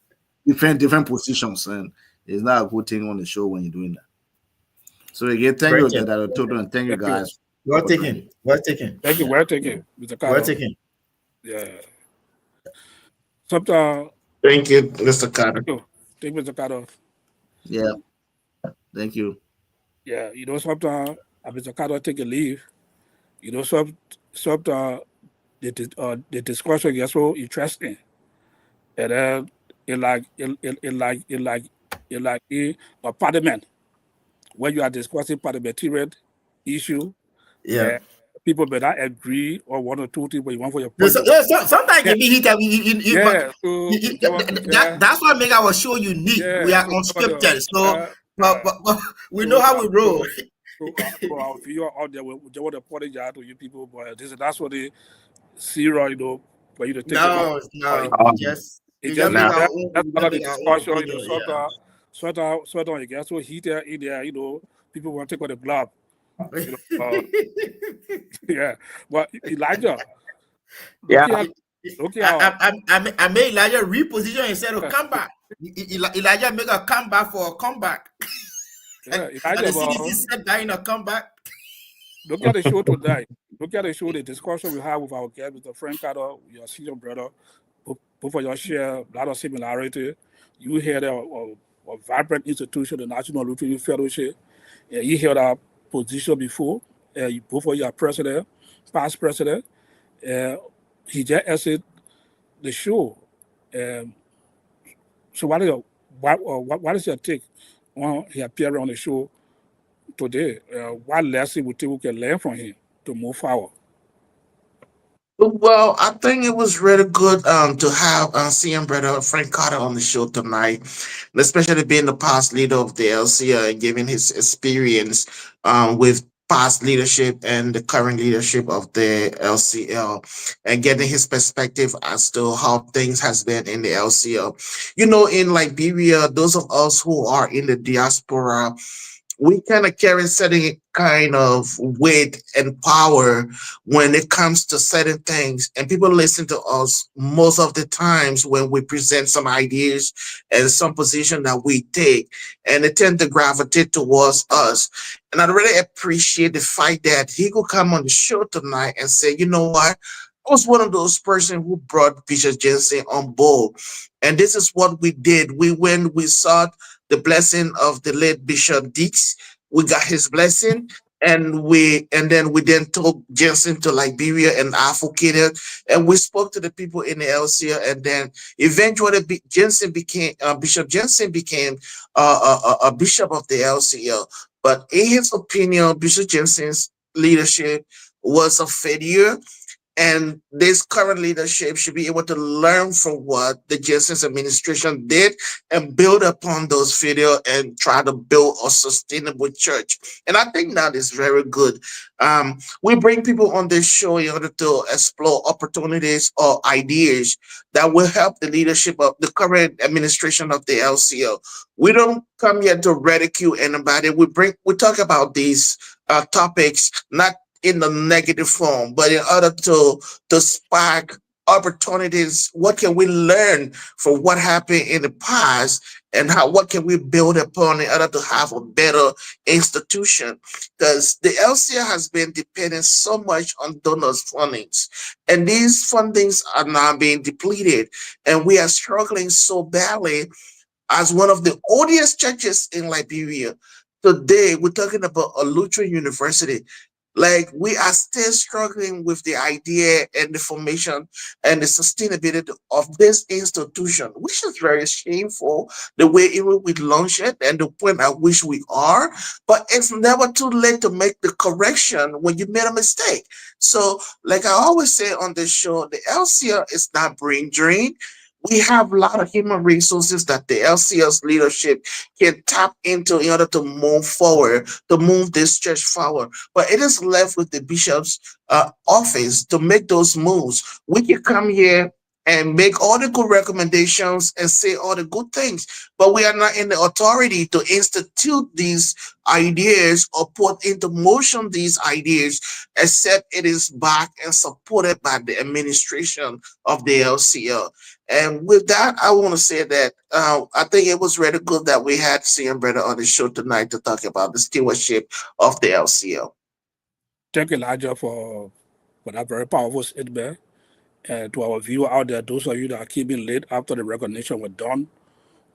different positions, and it's not a good thing on the show when you're doing that. So again, thank Well you, taken. Dr. Toto, and thank you Thank you. guys. Well for taken. coming. Well taken. Thank you. Well taken, Mr. Well Carter. taken. Yeah. Sometimes, Thank you, Mr. Carter. thank you, Mr. Carter. Yeah, thank you. Yeah, sometimes Mr. Carter take a leave. Sometimes the discussion gets so interesting, and then in a parliament when you are discussing parliamentarian issue, Yeah. and people may not agree on one or two things, but you want for your point. Sometimes Yeah. it be heated. Yeah, so That's what make our show unique. yeah, We are so unscripted, so yeah, but we know how we roll. so our viewer out there, we want to apologize to you people, but that's what they zero, for you to take No, it we just just make Now, our own. that's We part just of the make our own discussion, video. Yeah. sometimes it gets so heated in there, people want to take on the blob. Yeah. But Elijah, yeah. look here. I made Elijah reposition instead of comeback. Elijah make a comeback for a comeback. Yeah, And Elijah, the CDC said that in a comeback. look at the show tonight. Look at the show, the discussion we have with our guest, Mr. Frank Carter, your senior brother. Both of you share a lot of similarity. You hear a vibrant institution, the National Lutheran Fellowship. You heard our position before. Both of you are president, past president. He just answered the show. So what is your take on he appeared on the show today? What lesson we think we can learn from him to move forward? Well, I think it was really good to have CM brother Frank Carter on the show tonight, and especially being the past leader of the LCA and giving his experience with past leadership and the current leadership of the LCL, and getting his perspective as to how things has been in the LCL. In Liberia, those of us who are in the diaspora, we kind of carry certain kind of weight and power when it comes to certain things, and people listen to us most of the times when we present some ideas and some position that we take, and they tend to gravitate towards us. And I really appreciate the fact that he could come on the show tonight and say, you know what, I was one of those person who brought Bishop Jensen on board, and this is what we did. We sought the blessing of the late Bishop Dix. We got his blessing, and then we took Jensen to Liberia and advocated, and we spoke to the people in the LCA, and then eventually Bishop Jensen became a bishop of the LCA. But in his opinion, Bishop Jensen's leadership was a failure, and this current leadership should be able to learn from what the Justice administration did and build upon those failures and try to build a sustainable church. And I think that is very good. We bring people on this show in order to explore opportunities or ideas that will help the leadership of the current administration of the LCO. We don't come here to ridicule anybody. We talk about these topics not in the negative form, but in order to spark opportunities. What can we learn from what happened in the past, and what can we build upon in order to have a better institution? Because the LCA has been dependent so much on donors' fundings, and these fundings are now being depleted, and we are struggling so badly as one of the oldest churches in Liberia. Today, we're talking about a Lutheran university. Like, we are still struggling with the idea and the formation and the sustainability of this institution, which is very shameful, the way even we launch it and the point at which we are. But it's never too late to make the correction when you made a mistake. So, like I always say on this show, the LCR is not brain drain. We have a lot of human resources that the LCS leadership can tap into in order to move forward, to move this church forward. But it is left with the bishop's office to make those moves. We can come here and make all the good recommendations and say all the good things. But we are not in the authority to institute these ideas or put into motion these ideas, except it is backed and supported by the administration of the LCL. And with that, I want to say that I think it was really good that we had CM Brother on the show tonight to talk about the stewardship of the LCL. Thank you, Elijah, for that very powerful statement. And to our viewer out there, those of you that are keeping late after the recognition was done,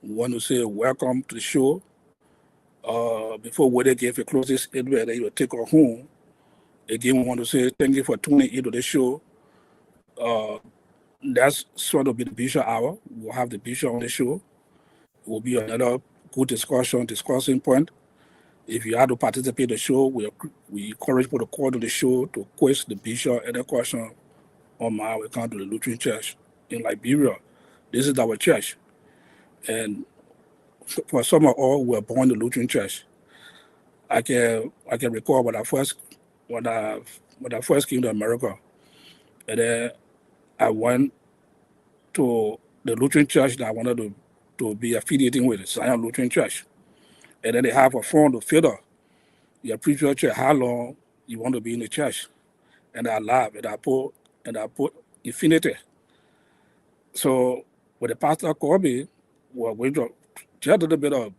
we want to say welcome to the show. Before Woody gave a closing statement that he will take us home, again, we want to say thank you for tuning into the show. That's sort of be the Bishop hour. We'll have the Bishop on the show. It will be another good discussing point. If you have to participate in the show, we encourage people to call to the show to question the Bishop any question on my way come to the Lutheran Church in Liberia. This is our church. And for some of all who were born in the Lutheran Church, I can recall when I first came to America, and then I went to the Lutheran Church that I wanted to be affiliating with, Zion Lutheran Church. And then they have a form to filter your preacher church, how long you want to be in the church. And I laughed and I put infinity. So when the pastor called me, well, we just a little bit of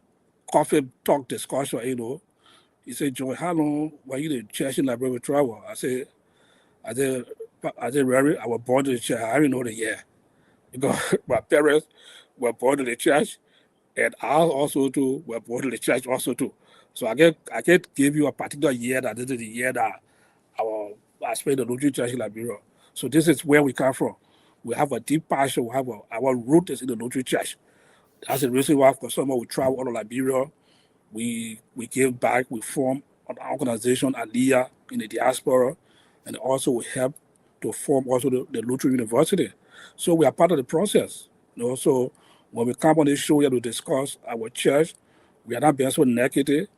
coffee talk discussion, He said, Joy, how long were you in the church in Liberia travel? I said, Larry, I was born in the church. I didn't know the year. Because my parents were born in the church, and I also too were born in the church also too. So I can't give you a particular year that this is the year that I spent in the Lutheran Church in Liberia. So this is where we come from. We have a deep passion. We have our root is in the Lutheran Church. That's the reason why for some we travel out of Liberia. We give back. We form an organization, Aliyah, in the diaspora, and also we help to form also the Lutheran University. So we are part of the process. So when we come on this show here to discuss our church, we are not being so negative.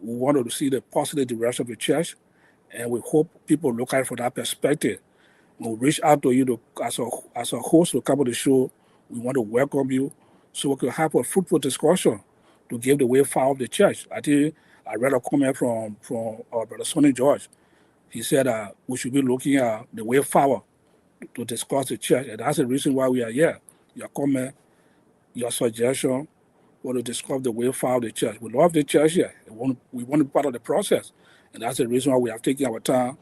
We want to see the positive direction of the church, and we hope people look at it from that perspective. When we reach out to you as a host to come on the show, we want to welcome you so we can have a fruitful discussion to give the way forward of the church. I think I read a comment from Brother Sonny George. He said we should be looking at the way forward to discuss the church, and that's the reason why we are here. Your comment, your suggestion, want to discuss the way forward of the church. We love the church here. We want to be part of the process, and that's the reason why we have taken our time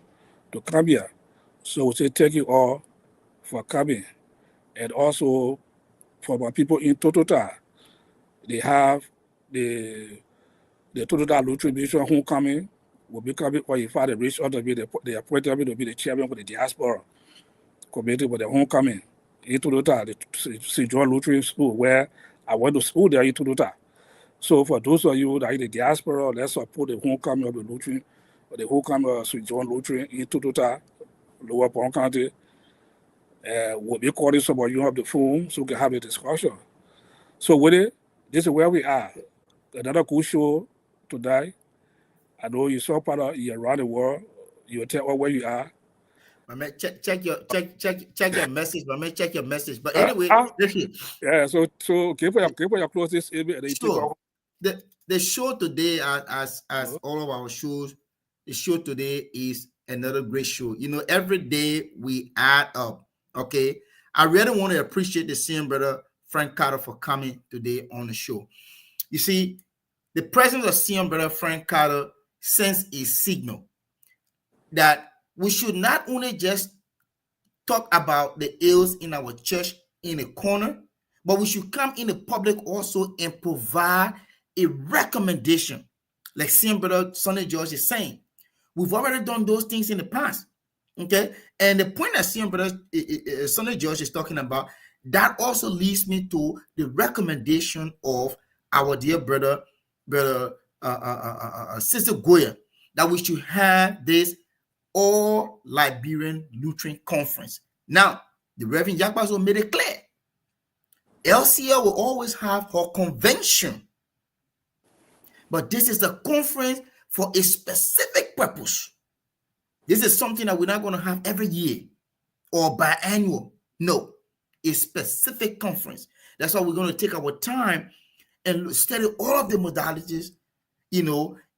to come here. So we say thank you all for coming, and also for my people in Totota. They have the Totota Lutheran Mission Homecoming will be coming, or if I reach out to be they appointed me to be the chairman for the diaspora committee for the homecoming in Totota, the St. John Lutheran School, where I went to school there in Totota. So for those of you that are in the diaspora, let's support the homecoming of the Lutheran, or the homecoming of St. John Lutheran in Totota, Lower Palm County. We'll be calling some of you up the phone so we can have a discussion. So with it, this is where we are. Another good show today. I know you saw part of you around the world. You'll tell us where you are. I mean, check your message. I mean, check your message. But anyway, listen. Yeah. So give your closest email. And sure. The show today, as all of our shows, the show today is another great show. Every day we add up. Okay, I really want to appreciate the same brother Frank Carter for coming today on the show. You see, the presence of same brother Frank Carter sends a signal that we should not only just talk about the ills in our church in a corner, but we should come in the public also and provide a recommendation. Like same brother Sonny George is saying, we've already done those things in the past. Okay, and the point that same brother Sonny George is talking about, that also leads me to the recommendation of our dear brother Sister Goya, that we should have this all Liberian Lutheran Conference. Now, the Reverend Yakbazo made it clear. LCL will always have her convention, but this is a conference for a specific purpose. This is something that we're not going to have every year or biannual. No, a specific conference. That's why we're going to take our time and study all of the modalities,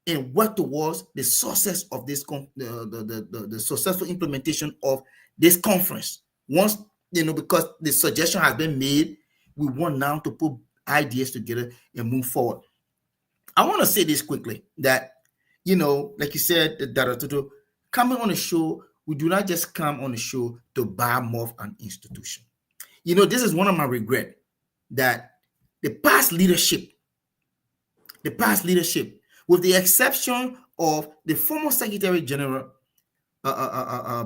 and work towards the success of this the successful implementation of this conference. Once, because the suggestion has been made, we want now to put ideas together and move forward. I want to say this quickly, that, like you said, Dr. coming on the show, we do not just come on the show to badmouth an institution. This is one of my regrets, that the past leadership, with the exception of the former Secretary General,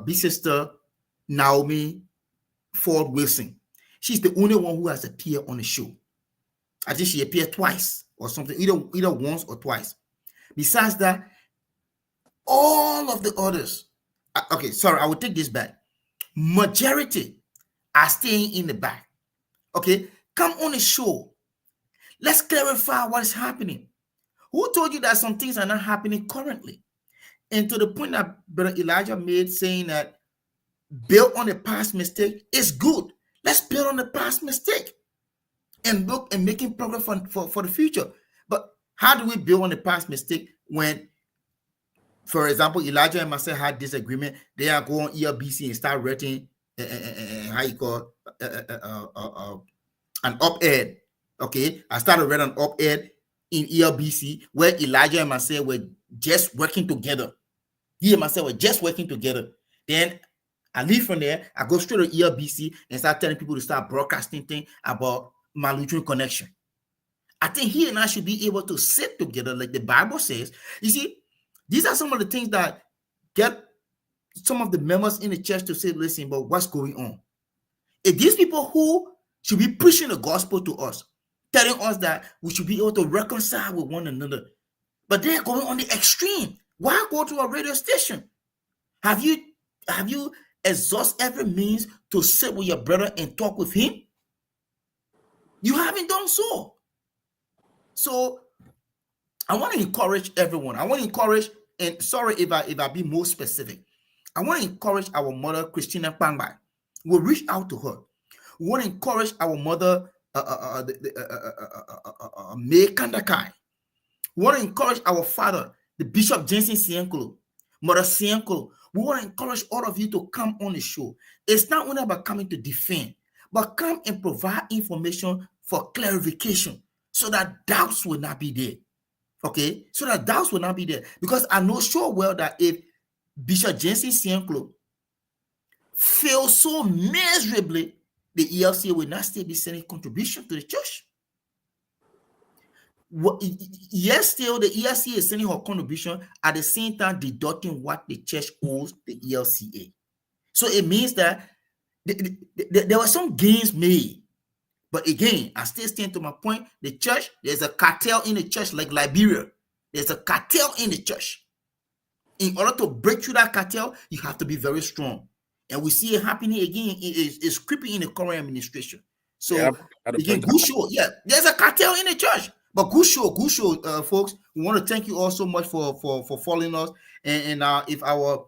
B Sister Naomi Ford Wilson, she's the only one who has appeared on the show. I think she appeared twice or something, either once or twice. Besides that, all of the others, okay, sorry, I will take this back. Majority are staying in the back. Okay, come on the show. Let's clarify what is happening. Who told you that some things are not happening currently? And to the point that Brother Elijah made, saying that build on the past mistake is good. Let's build on the past mistake and look and making progress for the future. But how do we build on the past mistake when, for example, Elijah and myself had disagreement? They are going on ELBC and start writing how you call an op-ed. Okay, I started writing an op-ed in ELBC where Elijah and myself were just working together. He and myself were just working together. Then I leave from there, I go straight to ELBC and start telling people to start broadcasting things about my Lutheran connection. I think he and I should be able to sit together like the Bible says. You see, these are some of the things that get some of the members in the church to say, listen, but what's going on? If these people who should be preaching the gospel to us, telling us that we should be able to reconcile with one another, but they're going on the extreme. Why go to a radio station? Have you exhausted every means to sit with your brother and talk with him? You haven't done so. So I want to encourage everyone. I want to encourage, and sorry if I be more specific, I want to encourage our mother, Christina Pangbai. We'll reach out to her. We want to encourage our mother, May Kandakai. We want to encourage our father, the Bishop Jensen Siankolo, Mother Siankolo. We want to encourage all of you to come on the show. It's not only about coming to defend, but come and provide information for clarification so that doubts will not be there. Okay? So that doubts will not be there. Because I know sure well that if Bishop Jensen Siankolo fails so miserably, the ELCA will not still be sending contribution to the church. Yes, still the ELCA is sending her contribution, at the same time deducting what the church owes the ELCA. So it means that there were some gains made. But again, I still stand to my point. The church, there's a cartel in the church like Liberia. There's a cartel in the church. In order to break through that cartel, you have to be very strong. And we see it happening again. It's creeping in the current administration. So again, good show. Yeah, there's a cartel in the church. But good show, folks. We want to thank you all so much for following us. And if our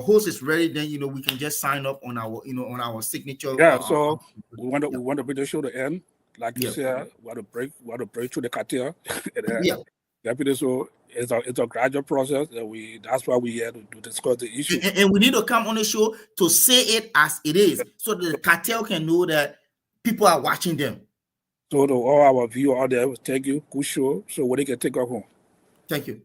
host is ready, then we can just sign up on our on our signature. Yeah. So we want to bring the show to end, like you said. We want to break through the cartel. Definitely. So it's a gradual process. That's why we're here to discuss the issue. And we need to come on the show to say it as it is, so that the cartel can know that people are watching them. So to all our viewers out there, thank you. Good show. So what they can take off home. Thank you.